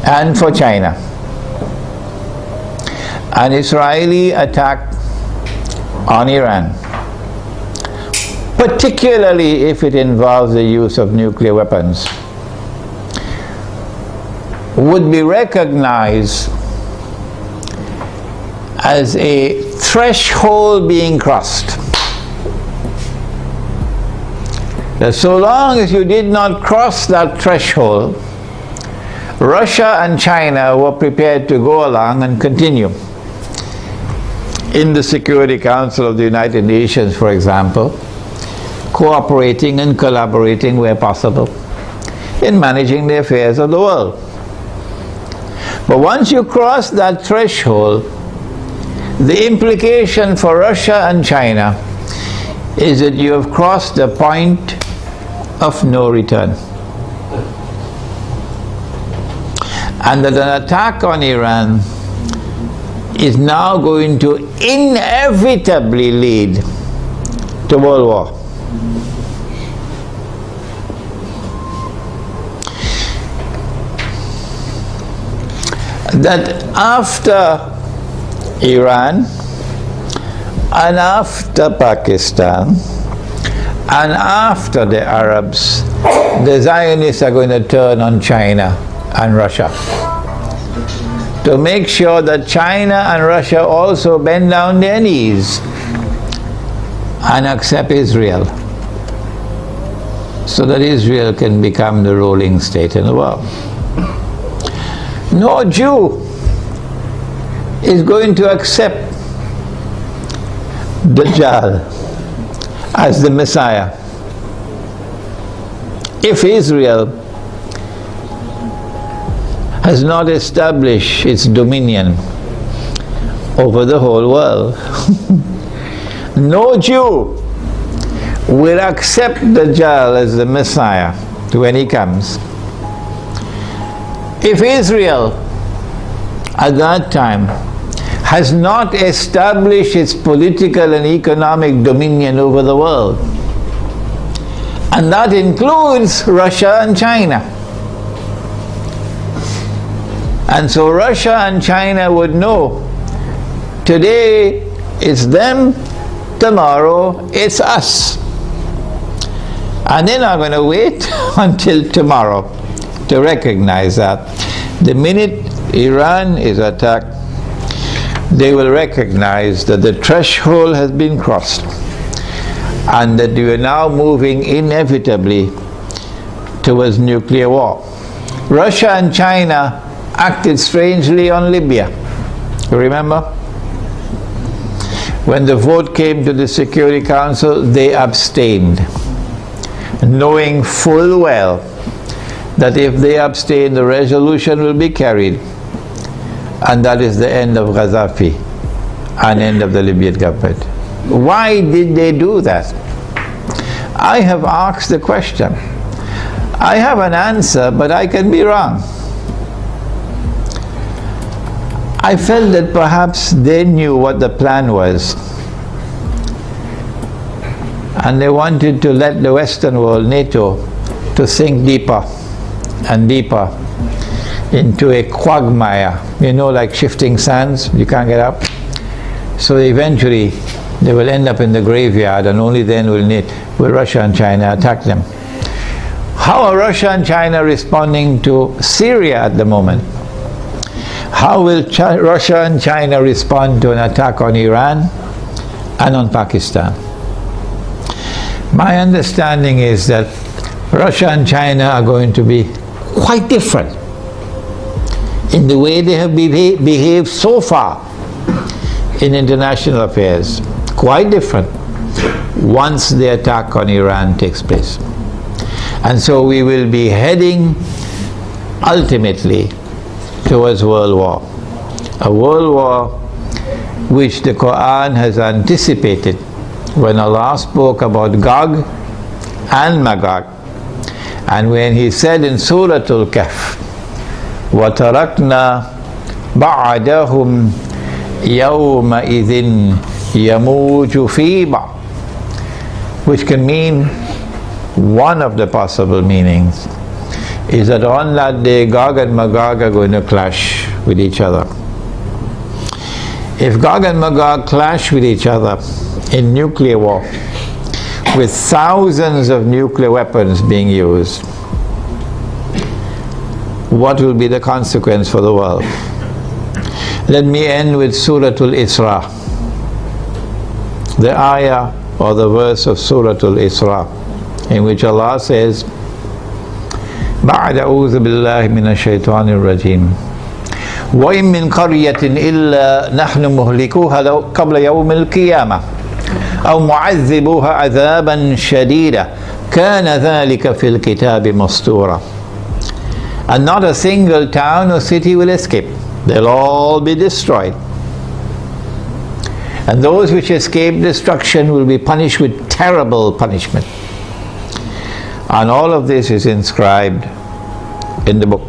and for China, an Israeli attack on Iran, particularly if it involves the use of nuclear weapons, would be recognized as a threshold being crossed. That so long as you did not cross that threshold, Russia and China were prepared to go along and continue. In the Security Council of the United Nations, for example, cooperating and collaborating where possible in managing the affairs of the world. But once you cross that threshold, the implication for Russia and China is that you have crossed the point of no return. And that an attack on Iran is now going to inevitably lead to world war. That after Iran and after Pakistan and after the Arabs, the Zionists are going to turn on China and Russia to make sure that China and Russia also bend down their knees and accept Israel, so that Israel can become the ruling state in the world. No Jew is going to accept Dajjal as the Messiah if Israel has not established its dominion over the whole world. No Jew will accept Dajjal as the Messiah when he comes. If Israel at that time has not established its political and economic dominion over the world, and that includes Russia and China. And so Russia and China would know, today it's them, tomorrow it's us. And they're not going to wait until tomorrow to recognize that. The minute Iran is attacked, they will recognize that the threshold has been crossed and that we are now moving inevitably towards nuclear war. Russia and China acted strangely on Libya. Remember? When the vote came to the Security Council, they abstained, knowing full well that if they abstain, the resolution will be carried, and that is the end of Gaddafi and end of the Libyan government. Why did they do that? I have asked the question. I have an answer, but I can be wrong. I felt that perhaps they knew what the plan was, and they wanted to let the Western world, NATO, to sink deeper and deeper into a quagmire, like shifting sands, you can't get up. So eventually they will end up in the graveyard, and only then will Russia and China attack them. How are Russia and China responding to Syria at the moment? How will Russia and China respond to an attack on Iran and on Pakistan? My understanding is that Russia and China are going to be quite different in the way they have behaved so far in international affairs. Quite different once the attack on Iran takes place. And so we will be heading ultimately towards world war. A world war which the Quran has anticipated when Allah spoke about Gog and Magog, and when He said in Surah Al-Kahf, وَتَرَكْنَا بَعْدَهُمْ يَوْمَئِذٍ يَمُوجُ فِي بَعْضٍ, which can mean, one of the possible meanings is that on that day Gog and Magog are going to clash with each other. If Gog and Magog clash with each other in nuclear war, with thousands of nuclear weapons being used, what will be the consequence for the world? Let me end with Surah Al-Isra, the ayah or the verse of Surah Al-Isra, in which Allah says, بعد أعوذ بالله من الشيطان الرجيم وإن من قرية إلا نحن مهلكوها قبل يوم القيامة أو معذبوها عذابا شديدا كان ذلك في الكتاب مسطورا. And not a single town or city will escape. They'll all be destroyed. And those which escape destruction will be punished with terrible punishment. And all of this is inscribed in the book.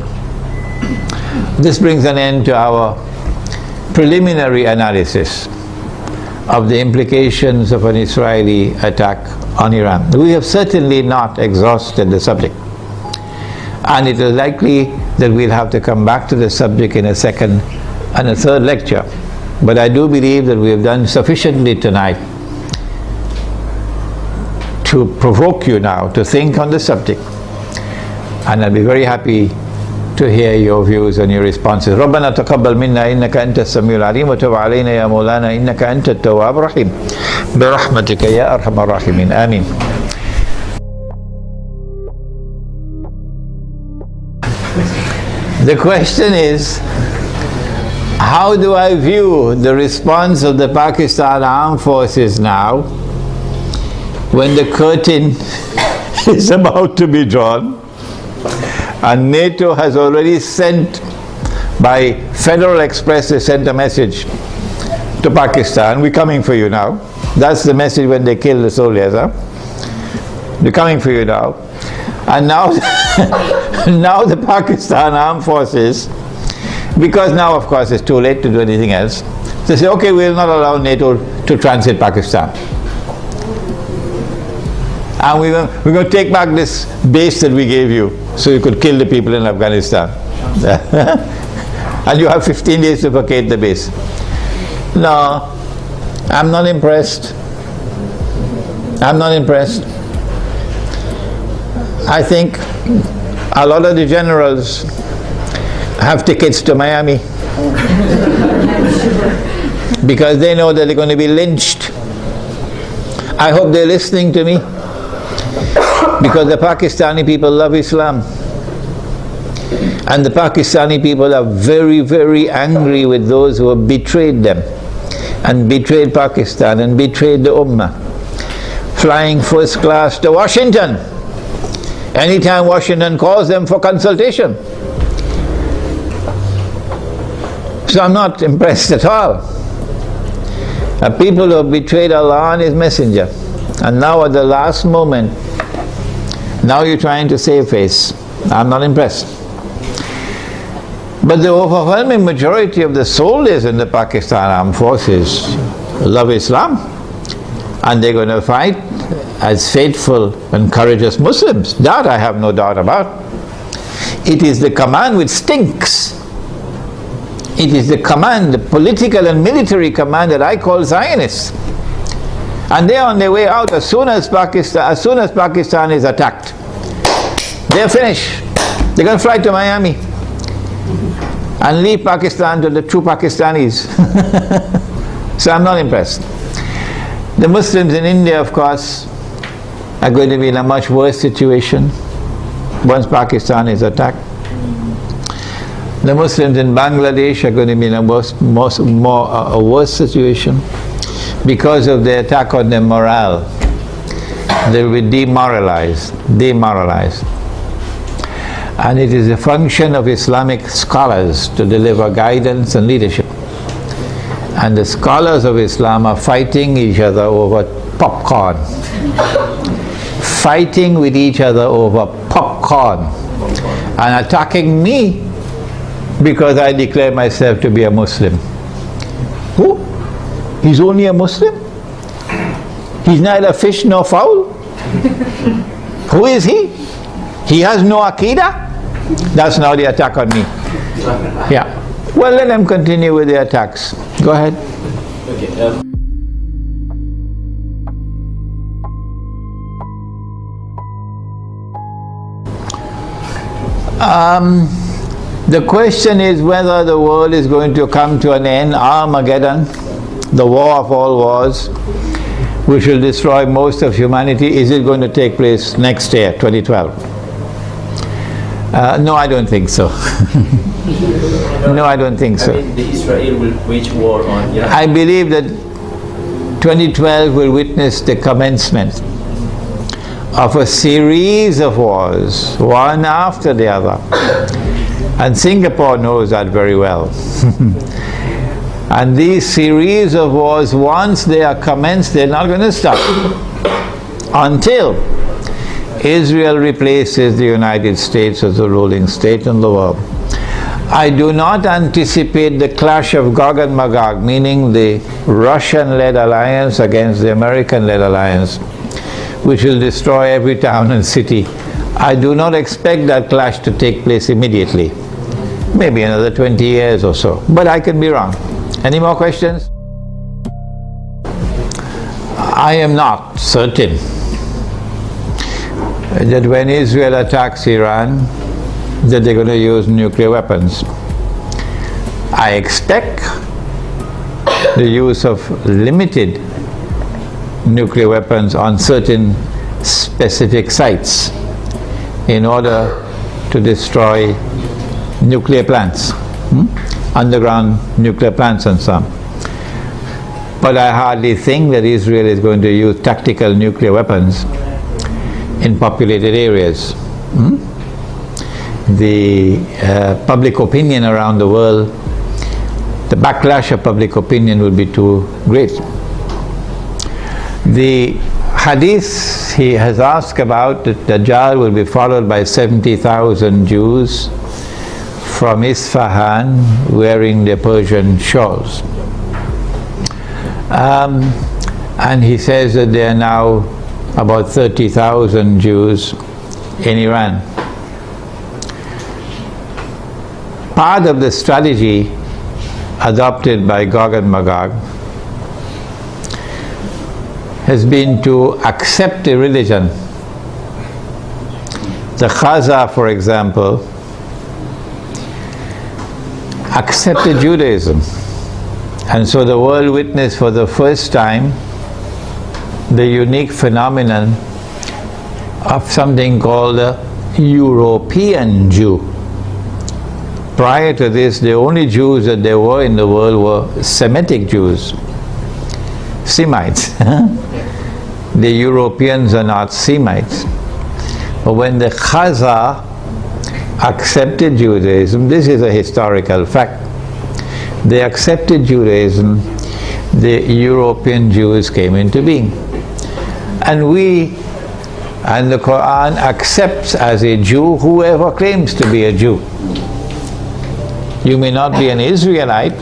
This brings an end to our preliminary analysis of the implications of an Israeli attack on Iran. We have certainly not exhausted the subject, and it is likely that we'll have to come back to the subject in a second and a third lecture. But I do believe that we have done sufficiently tonight to provoke you now to think on the subject, and I'll be very happy to hear your views and your responses. ربنا تقبل منا إنك أنت السميع العليم وتب علينا يا مولانا إنك أنت التواب الرحيم برحمتك يا أرحم الراحمين آمين. The question is, how do I view the response of the Pakistan Armed Forces now when the curtain is about to be drawn and NATO has already sent, by Federal Express, they sent a message to Pakistan, we're coming for you now. That's the message when they kill the soldiers. They're coming for you now. And now, now the Pakistan Armed Forces, because now of course it's too late to do anything else, they say, okay, we will not allow NATO to transit Pakistan. And we're going to take back this base that we gave you so you could kill the people in Afghanistan. And you have 15 days to vacate the base. No, I'm not impressed. I'm not impressed. I think a lot of the generals have tickets to Miami because they know that they're going to be lynched. I hope they're listening to me, because the Pakistani people love Islam. And the Pakistani people are very, very angry with those who have betrayed them and betrayed Pakistan and betrayed the Ummah. Flying first class to Washington anytime Washington calls them for consultation. So I'm not impressed at all. People who have betrayed Allah and His Messenger, and now at the last moment, now you're trying to save face. I'm not impressed. But the overwhelming majority of the soldiers in the Pakistan Armed Forces love Islam, and they're going to fight as faithful and courageous Muslims. That I have no doubt about. It is the command which stinks. It is the command, the political and military command, that I call Zionists. And they're on their way out as soon as Pakistan is attacked. They're finished. They're going to fly to Miami and leave Pakistan to the true Pakistanis. So I'm not impressed. The Muslims in India, of course, are going to be in a much worse situation once Pakistan is attacked. The Muslims in Bangladesh are going to be in a worse situation because of the attack on their morale. They will be demoralized. And it is a function of Islamic scholars to deliver guidance and leadership. And the scholars of Islam are fighting each other over popcorn. Fighting with each other over popcorn. And attacking me because I declare myself to be a Muslim. Who? He's only a Muslim? He's neither fish nor fowl? Who is he? He has no Aqidah? That's now the attack on me. Yeah. Well, let them continue with the attacks. Go ahead. Okay. The question is whether the world is going to come to an end, Armageddon, the war of all wars, which will destroy most of humanity. Is it going to take place next year, 2012? No, I don't think so. No, I don't think so. I mean, Israel will wage war on Iran. I believe that 2012 will witness the commencement of a series of wars, one after the other. And Singapore knows that very well. And these series of wars, once they are commenced, they're not going to stop until Israel replaces the United States as the ruling state in the world. I do not anticipate the clash of Gog and Magog, meaning the Russian-led alliance against the American-led alliance, which will destroy every town and city. I do not expect that clash to take place immediately. Maybe another 20 years or so, but I could be wrong. Any more questions? I am not certain that when Israel attacks Iran, that they're going to use nuclear weapons. I expect the use of limited nuclear weapons on certain specific sites in order to destroy nuclear plants, underground nuclear plants and so on. But I hardly think that Israel is going to use tactical nuclear weapons in populated areas. The public opinion around the world, the backlash of public opinion will be too great. The hadith he has asked about that Dajjal will be followed by 70,000 Jews from Isfahan wearing their Persian shawls. And he says that there are now about 30,000 Jews in Iran. Part of the strategy adopted by Gog and Magog has been to accept a religion. The Khaza, for example, accepted Judaism. And so the world witnessed for the first time the unique phenomenon of something called a European Jew. Prior to this, the only Jews that there were in the world were Semitic Jews, Semites. The Europeans are not Semites. But when the Khaza accepted Judaism, this is a historical fact, they accepted Judaism, the European Jews came into being. And the Quran accepts as a Jew whoever claims to be a Jew. You may not be an Israelite,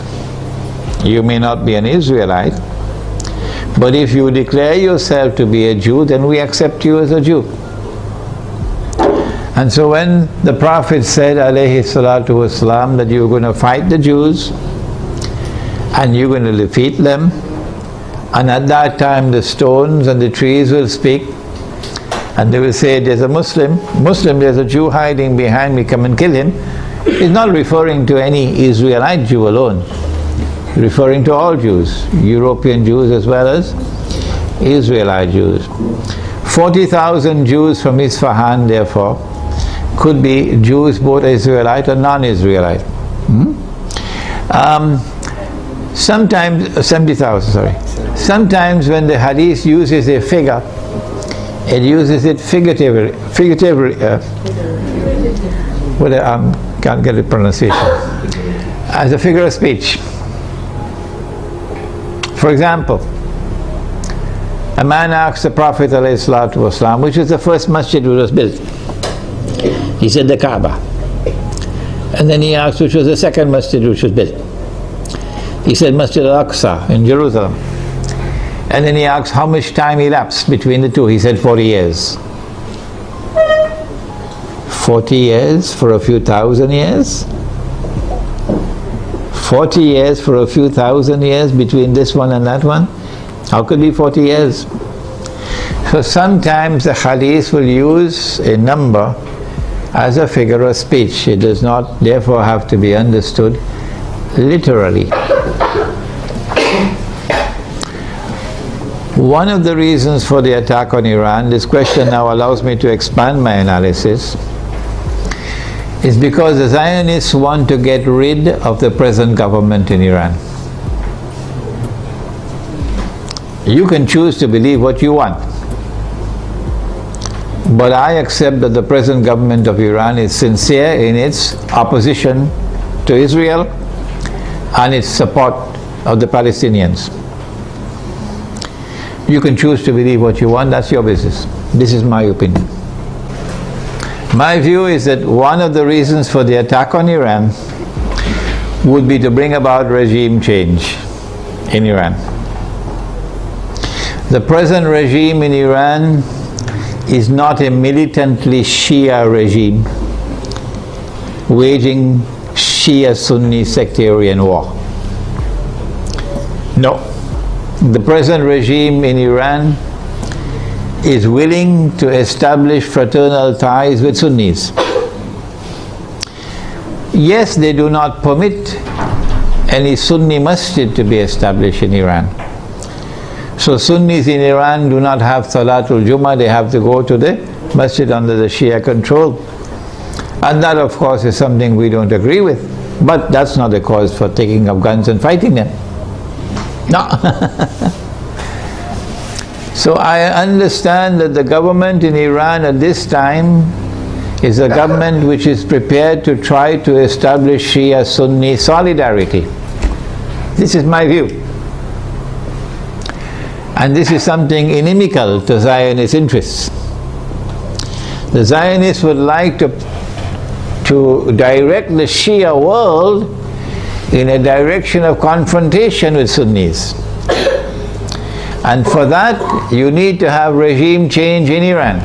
but if you declare yourself to be a Jew, then we accept you as a Jew. And so when the Prophet said, alayhi salatu wasalam, that you're going to fight the Jews and you're going to defeat them, and at that time the stones and the trees will speak, and they will say, there's a Muslim, there's a Jew hiding behind me, come and kill him. He's not referring to any Israelite Jew alone, referring to all Jews, European Jews as well as Israelite Jews. 40,000 Jews from Isfahan, therefore, could be Jews both Israelite or non-Israelite. Sometimes, 70,000, sorry. Sometimes when the hadith uses a figure, it uses it figuratively, can't get the pronunciation, as a figure of speech. For example, a man asked the Prophet ﷺ, which is the first masjid which was built. He said the Kaaba. And then he asked which was the second masjid which was built. He said Masjid al-Aqsa in Jerusalem. And then he asked how much time elapsed between the two. He said 40 years. 40 years for a few thousand years? 40 years for a few thousand years between this one and that one? How could it be 40 years? So sometimes the hadith will use a number as a figure of speech. It does not therefore have to be understood literally. One of the reasons for the attack on Iran, this question now allows me to expand my analysis, is because the Zionists want to get rid of the present government in Iran. You can choose to believe what you want, but I accept that the present government of Iran is sincere in its opposition to Israel and its support of the Palestinians. You can choose to believe what you want, that's your business. This is my opinion. My view is that one of the reasons for the attack on Iran would be to bring about regime change in Iran. The present regime in Iran is not a militantly Shia regime waging Shia-Sunni sectarian war. No. The present regime in Iran is willing to establish fraternal ties with Sunnis. Yes, they do not permit any Sunni masjid to be established in Iran. So Sunnis in Iran do not have Salatul Jummah, they have to go to the masjid under the Shia control. And that of course is something we don't agree with. But that's not a cause for taking up guns and fighting them. No. So I understand that the government in Iran at this time is a government which is prepared to try to establish Shia-Sunni solidarity. This is my view. And this is something inimical to Zionist interests. The Zionists would like to direct the Shia world in a direction of confrontation with Sunnis. And for that, you need to have regime change in Iran.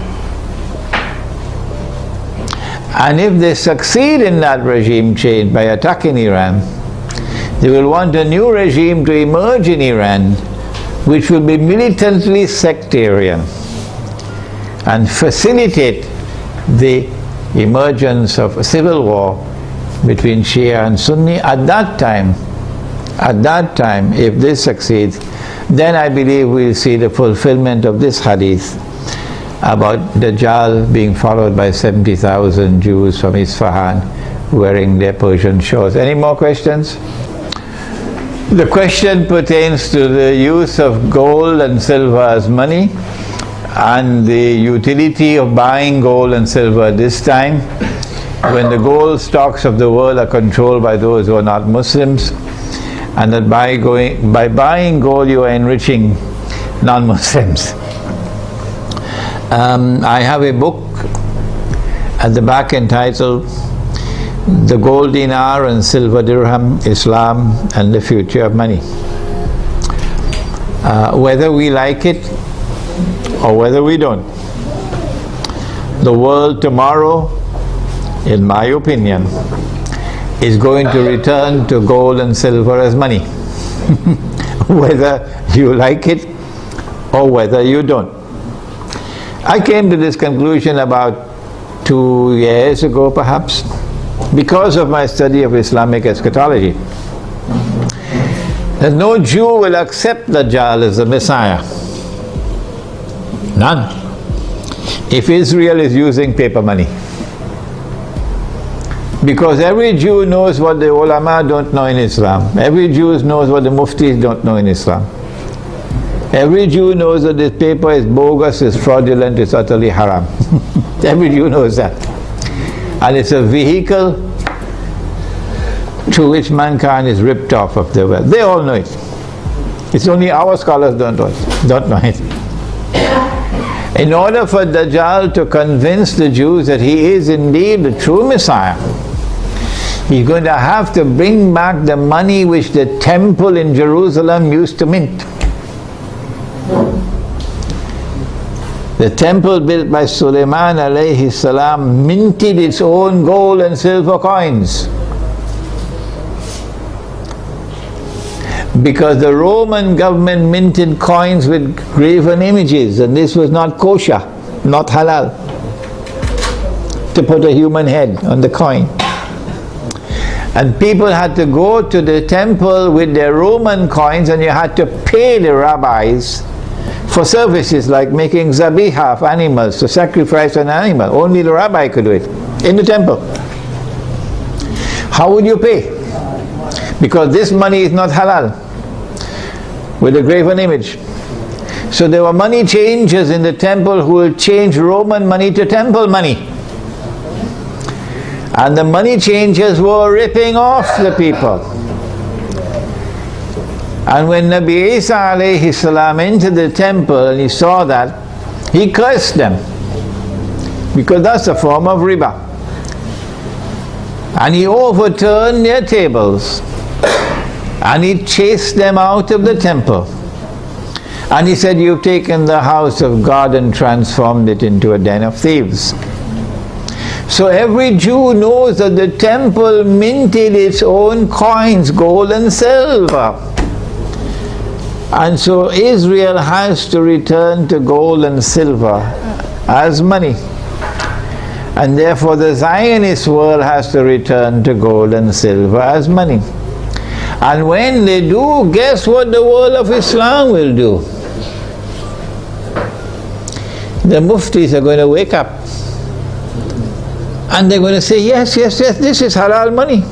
And if they succeed in that regime change by attacking Iran, they will want a new regime to emerge in Iran, which will be militantly sectarian and facilitate the emergence of a civil war between Shia and Sunni. At that time, if this succeeds, then I believe we'll see the fulfillment of this hadith about Dajjal being followed by 70,000 Jews from Isfahan wearing their Persian shawls. Any more questions? The question pertains to the use of gold and silver as money and the utility of buying gold and silver this time when the gold stocks of the world are controlled by those who are not Muslims, and that by buying gold you are enriching non-Muslims. I have a book at the back entitled The Gold Dinar and Silver Dirham, Islam and the Future of Money. Whether we like it or whether we don't, the world tomorrow, in my opinion, is going to return to gold and silver as money, whether you like it or whether you don't. I came to this conclusion about 2 years ago perhaps, because of my study of Islamic eschatology, that no Jew will accept Dajjal as the Messiah. None. If Israel is using paper money. Because every Jew knows what the ulama don't know in Islam. Every Jew knows what the muftis don't know in Islam. Every Jew knows that this paper is bogus, is fraudulent, is utterly haram. Every Jew knows that. And it's a vehicle through which mankind is ripped off of their wealth. They all know it. It's only our scholars don't know it. In order for Dajjal to convince the Jews that he is indeed the true Messiah, he's going to have to bring back the money which the temple in Jerusalem used to mint. The temple built by Sulaiman alayhi salam minted its own gold and silver coins, because the Roman government minted coins with graven images, and this was not kosher, not halal, to put a human head on the coin. And people had to go to the temple with their Roman coins, and you had to pay the rabbis for services like making zabiha of animals, to sacrifice an animal. Only the rabbi could do it in the temple. How would you pay? Because this money is not halal, with a graven image. So there were money changers in the temple who will change Roman money to temple money. And the money changers were ripping off the people. And when Nabi Isa alayhi salam entered the temple and he saw that, he cursed them, because that's a form of riba. And he overturned their tables, and he chased them out of the temple. And he said, "You've taken the house of God and transformed it into a den of thieves." So every Jew knows that the temple minted its own coins, gold and silver. And so Israel has to return to gold and silver as money. And therefore the Zionist world has to return to gold and silver as money. And when they do, guess what the world of Islam will do? The muftis are going to wake up. And they're going to say, yes, this is halal money.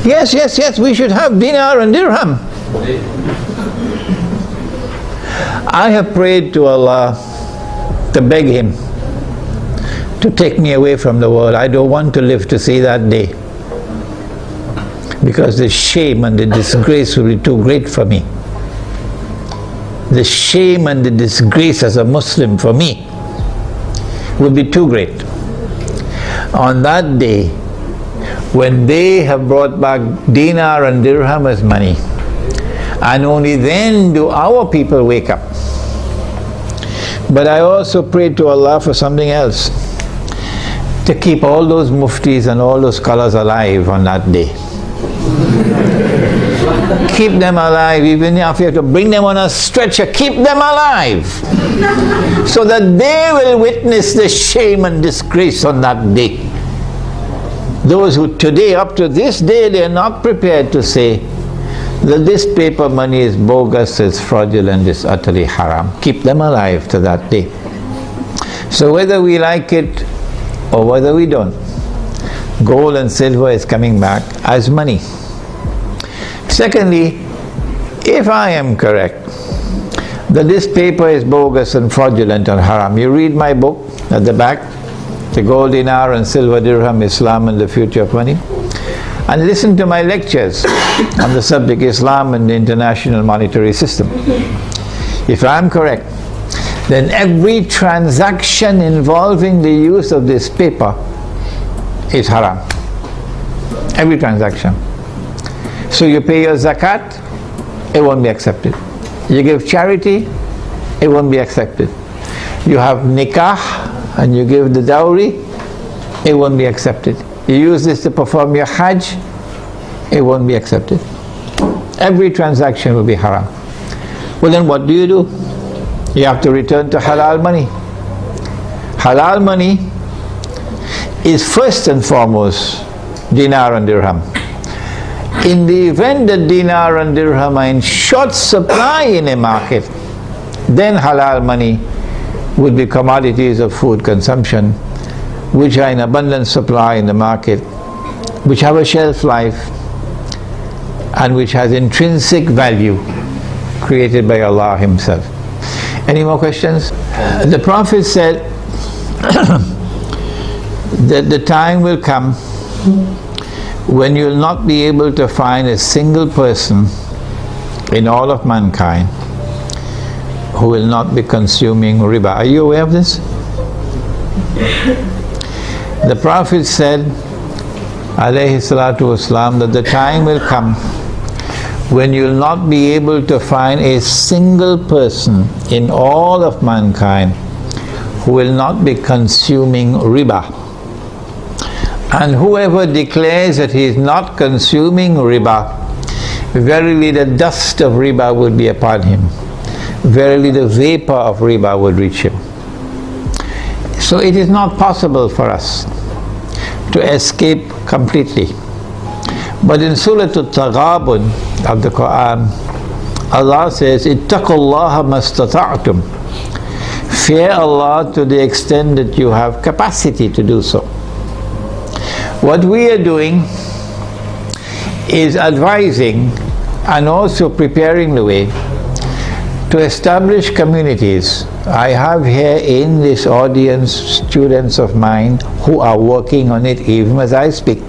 Yes, we should have dinar and dirham. I have prayed to Allah to beg Him to take me away from the world. I don't want to live to see that day, because the shame and the disgrace will be too great for me. the shame and the disgrace as a Muslim for me would be too great. On that day, when they have brought back dinar and dirham as money, and only then do our people wake up. But I also pray to Allah for something else, to keep all those muftis and all those scholars alive on that day. Keep them alive, even if you have to bring them on a stretcher, keep them alive, so that they will witness the shame and disgrace on that day. Those who today, up to this day, they are not prepared to say that this paper money is bogus, it's fraudulent, it's utterly haram. Keep them alive to that day. So whether we like it or whether we don't, gold and silver is coming back as money. Secondly, if I am correct that this paper is bogus and fraudulent and haram, you read my book at the back, The Gold Dinar and Silver Dirham, Islam and the Future of Money, and listen to my lectures on the subject Islam and the International Monetary System. If I am correct, then every transaction involving the use of this paper is haram. Every transaction. So you pay your zakat, it won't be accepted. You give charity, it won't be accepted. You have nikah and you give the dowry, it won't be accepted. You use this to perform your hajj, it won't be accepted. Every transaction will be haram. Well, then what do? You have to return to halal money. Halal money is first and foremost dinar and dirham. In the event that dinar and dirham are in short supply in a market, then halal money would be commodities of food consumption, which are in abundant supply in the market, which have a shelf life, and which has intrinsic value created by Allah Himself. Any more questions? The Prophet said that the time will come when you will not be able to find a single person in all of mankind who will not be consuming riba. Are you aware of this? The Prophet said, alayhi salatu wasalam, that the time will come when you will not be able to find a single person in all of mankind who will not be consuming riba. And whoever declares that he is not consuming riba, verily the dust of riba would be upon him. Verily the vapor of riba would reach him. So it is not possible for us to escape completely. But in Surah Al-Taghabun of the Quran, Allah says, ittaqullaha mastata'tum. Fear Allah to the extent that you have capacity to do so. What we are doing is advising and also preparing the way to establish communities. I have here in this audience students of mine who are working on it even as I speak,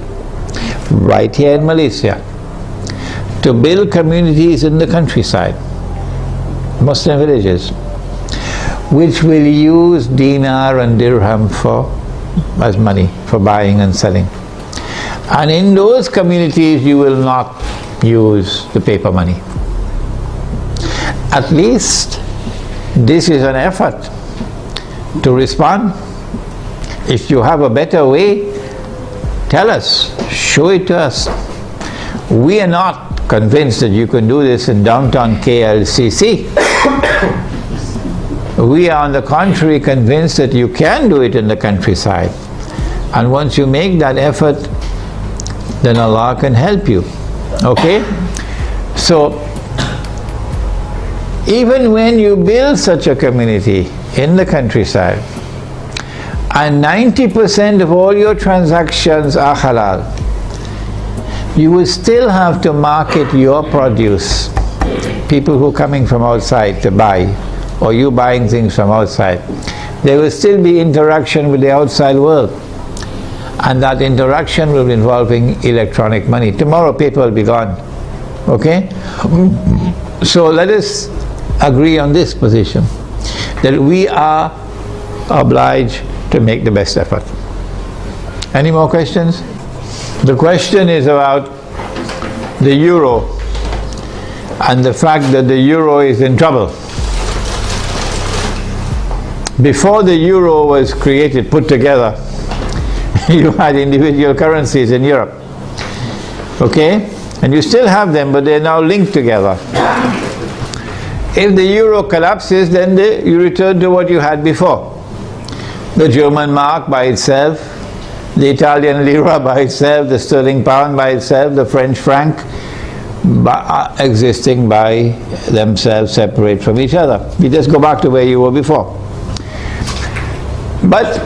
right here in Malaysia, to build communities in the countryside, Muslim villages, which will use dinar and dirham as money for buying and selling. And in those communities you will not use the paper money. At least this is an effort to respond. If you have a better way, tell us, show it to us. We are not convinced that you can do this in downtown KLCC. We are on the contrary convinced that you can do it in the countryside. And once you make that effort, then Allah can help you. Okay? So, even when you build such a community in the countryside, and 90% of all your transactions are halal, you will still have to market your produce. People who are coming from outside to buy, or you buying things from outside, there will still be interaction with the outside world. And that interaction will be involving electronic money. Tomorrow paper will be gone. Okay? So let us agree on this position, that we are obliged to make the best effort. Any more questions? The question is about the euro and the fact that the euro is in trouble. Before the euro was created, put together, you had individual currencies in Europe. Okay? And you still have them, but they're now linked together. If the euro collapses, then you return to what you had before. The German mark by itself, the Italian lira by itself, the sterling pound by itself, the French franc existing by themselves, separate from each other. You just go back to where you were before. But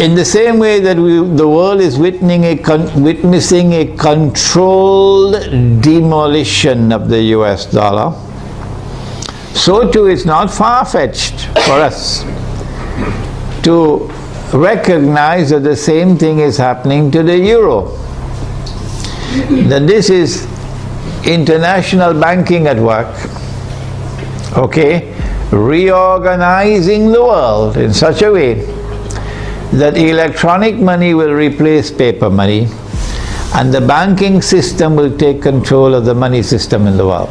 in the same way that the world is witnessing a controlled demolition of the US dollar, so too it's not far-fetched for us to recognize that the same thing is happening to the euro. That this is international banking at work, okay, reorganizing the world in such a way that electronic money will replace paper money and the banking system will take control of the money system in the world.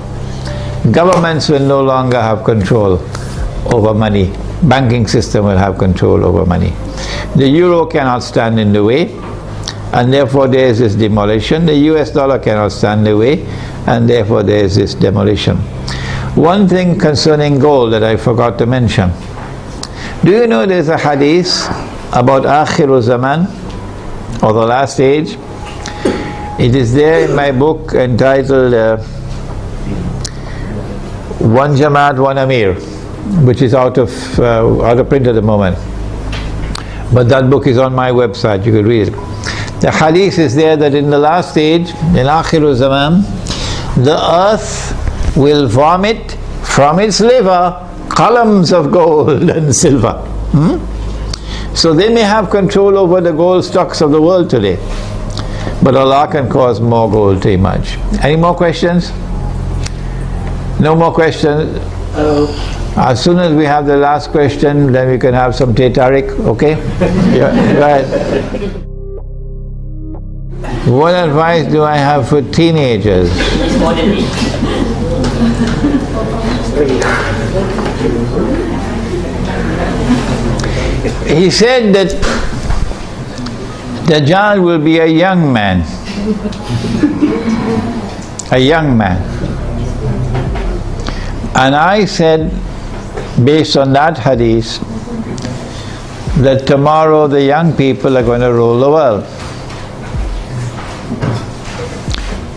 Governments will no longer have control over money. Banking system will have control over money. The euro cannot stand in the way, and therefore there is this demolition. The US dollar cannot stand in the way, and therefore there is this demolition. One thing concerning gold that I forgot to mention. Do you know there's a hadith about Akhiru Zaman, or the last age? It is there in my book entitled One Jamaat, One Amir, which is out of print at the moment. But that book is on my website, you could read it. The hadith is there that in the last age, in Akhiru Zaman, the earth will vomit from its liver columns of gold and silver. So they may have control over the gold stocks of the world today, but Allah can cause more gold to emerge. Any more questions? No more questions? As soon as we have the last question, then we can have some Tariq, okay? Yeah, go ahead. What advice do I have for teenagers? He said that Dajjal will be a young man. A young man. And I said, based on that hadith, that tomorrow the young people are going to rule the world.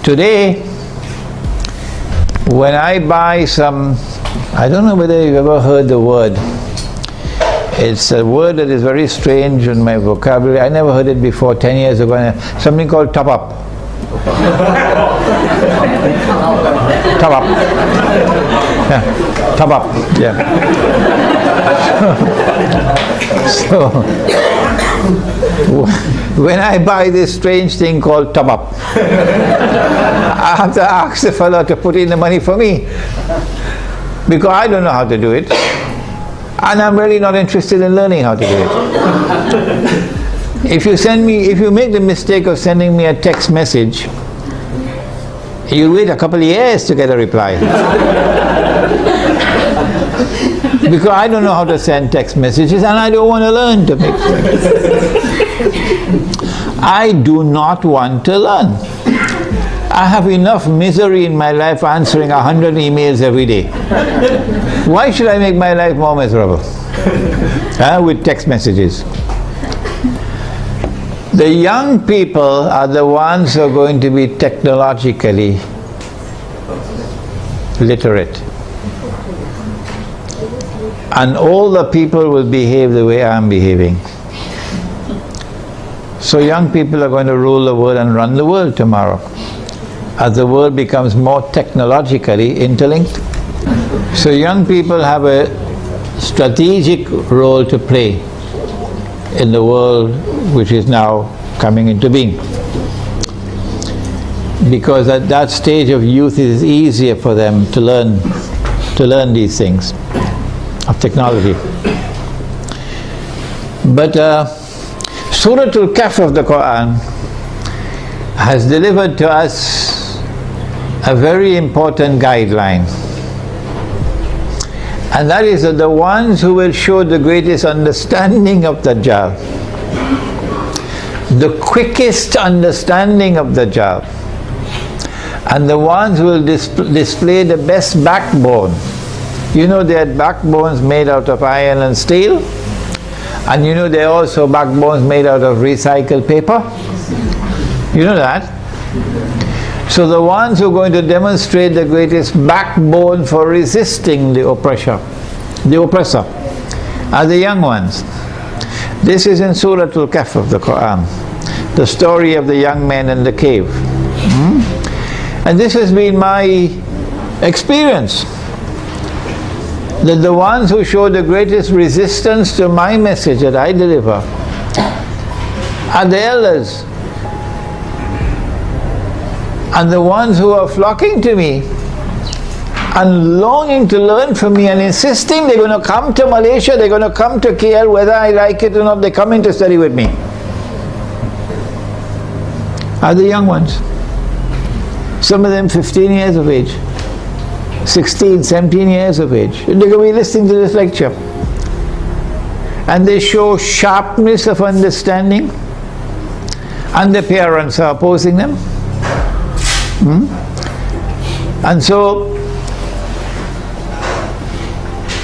Today, when I buy some, I don't know whether you've ever heard the word. It's a word that is very strange in my vocabulary. I never heard it before 10 years ago. Something called top up. Top up. Yeah, top up. Yeah. So when I buy this strange thing called top up, I have to ask the fellow to put in the money for me, because I don't know how to do it, and I'm really not interested in learning how to do it. If you make the mistake of sending me a text message, you'll wait a couple of years to get a reply. Because I don't know how to send text messages, and I don't want to learn to make sense. I do not want to learn. I have enough misery in my life answering 100 emails every day. Why should I make my life more miserable? With text messages. The young people are the ones who are going to be technologically literate. And all the people will behave the way I'm behaving. So young people are going to rule the world and run the world tomorrow, as the world becomes more technologically interlinked. So young people have a strategic role to play in the world which is now coming into being. Because at that stage of youth it is easier for them to learn to learn these things of technology. But Surah Al-Kahf of the Quran has delivered to us a very important guideline, and that is that the ones who will show the greatest understanding of Dajjal, the quickest understanding of Dajjal, and the ones who will display the best backbone. You know, they had backbones made out of iron and steel, and you know there are also backbones made out of recycled paper. You know that? So the ones who are going to demonstrate the greatest backbone for resisting the oppressor are the young ones. This is in Surah Al-Kahf of the Quran, the story of the young men in the cave. And this has been my experience, that the ones who show the greatest resistance to my message that I deliver are the elders, and the ones who are flocking to me and longing to learn from me and insisting they're going to come to Malaysia, they're going to come to KL, whether I like it or not, they're coming to study with me, are the young ones. Some of them 15 years of age, 16, 17 years of age. They're going to be listening to this lecture. And they show sharpness of understanding, and their parents are opposing them. And so,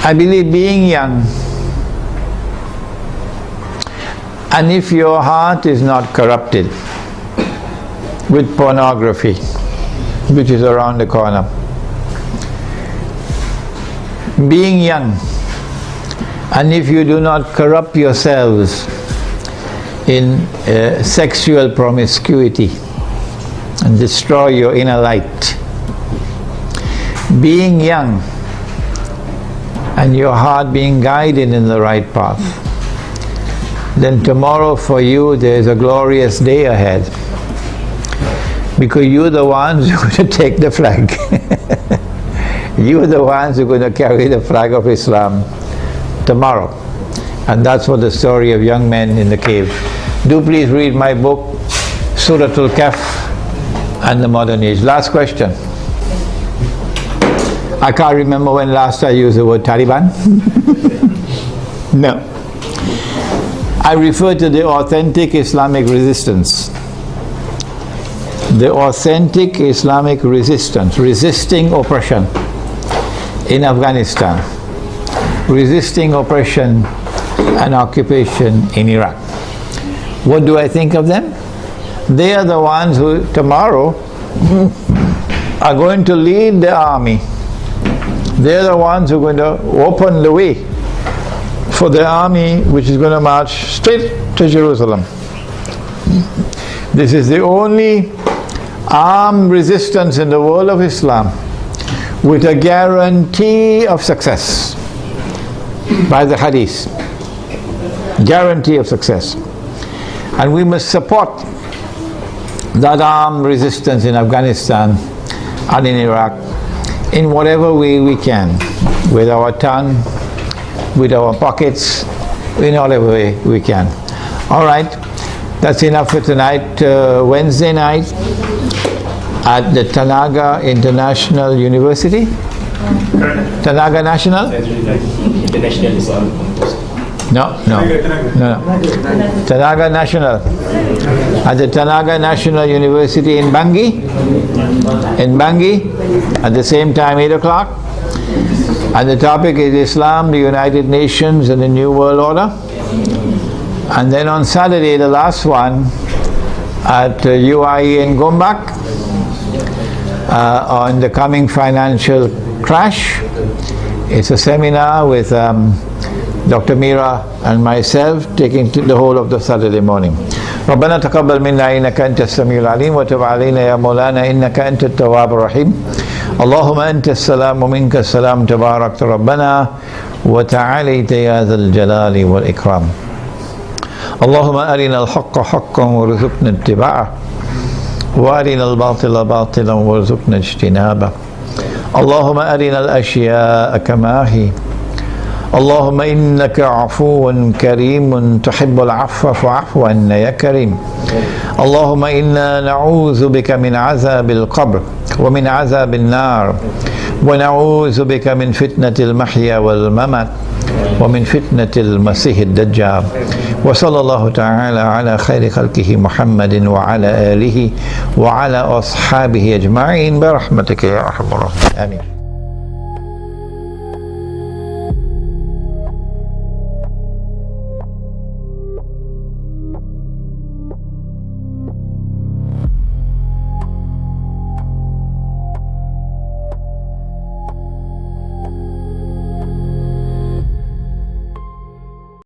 I believe being young, and if your heart is not corrupted with pornography, which is around the corner, being young, and if you do not corrupt yourselves in sexual promiscuity and destroy your inner light, being young and your heart being guided in the right path, then tomorrow for you there is a glorious day ahead, because you're the ones who are going to take the flag. You're the ones who are going to carry the flag of Islam tomorrow. And that's what the story of young men in the cave. Do please read my book, Surah Al-Kahf and the Modern Age. Last question. I can't remember when last I used the word Taliban. No. I refer to the authentic Islamic resistance. The authentic Islamic resistance, resisting oppression in Afghanistan, resisting oppression and occupation in Iraq. What do I think of them? They are the ones who tomorrow are going to lead the army. They are the ones who are going to open the way for the army which is going to march straight to Jerusalem. This is the only armed resistance in the world of Islam with a guarantee of success by the hadith. Guarantee of success. And we must support that armed resistance in Afghanistan and in Iraq in whatever way we can, with our tongue, with our pockets, in whatever way we can. All right, that's enough for tonight. Wednesday night at the Tanaga International University. Tanaga National? International Islamic Congress. No. Tanaga National. At the Tanaga National University in Bangi. At the same time, 8 o'clock. And the topic is Islam, the United Nations and the New World Order. And then on Saturday, the last one, at UIE in Gombak, on the coming financial crash. It's a seminar with Dr. Mira and myself taking the whole of the Saturday morning. ربنا تقبل منا إنك أنت السميع العليم وتب علينا يا مولانا إنك أنت التواب الرحيم اللهم أنت السلام ومنك السلام تبارك ربنا وتعاليت يا ذا الجلال والإكرام اللهم أرنا الحق حقا وارزقنا اتباعه وأرنا الباطل باطلا وارزقنا اجتنابه اللهم أرنا الأشياء كما هي. اللهم إنك عفو كريم تحب العفو فاعف عنا يا كريم. اللهم إنا نعوذ بك من عذاب القبر ومن عذاب النار، ونعوذ بك من فتنة المحيا والممات ومن فتنة المسيح الدجال. وصلى الله تعالى على خير خلقه محمد وعلى آله وعلى أصحابه أجمعين برحمتك يا أرحم الراحمين. آمين.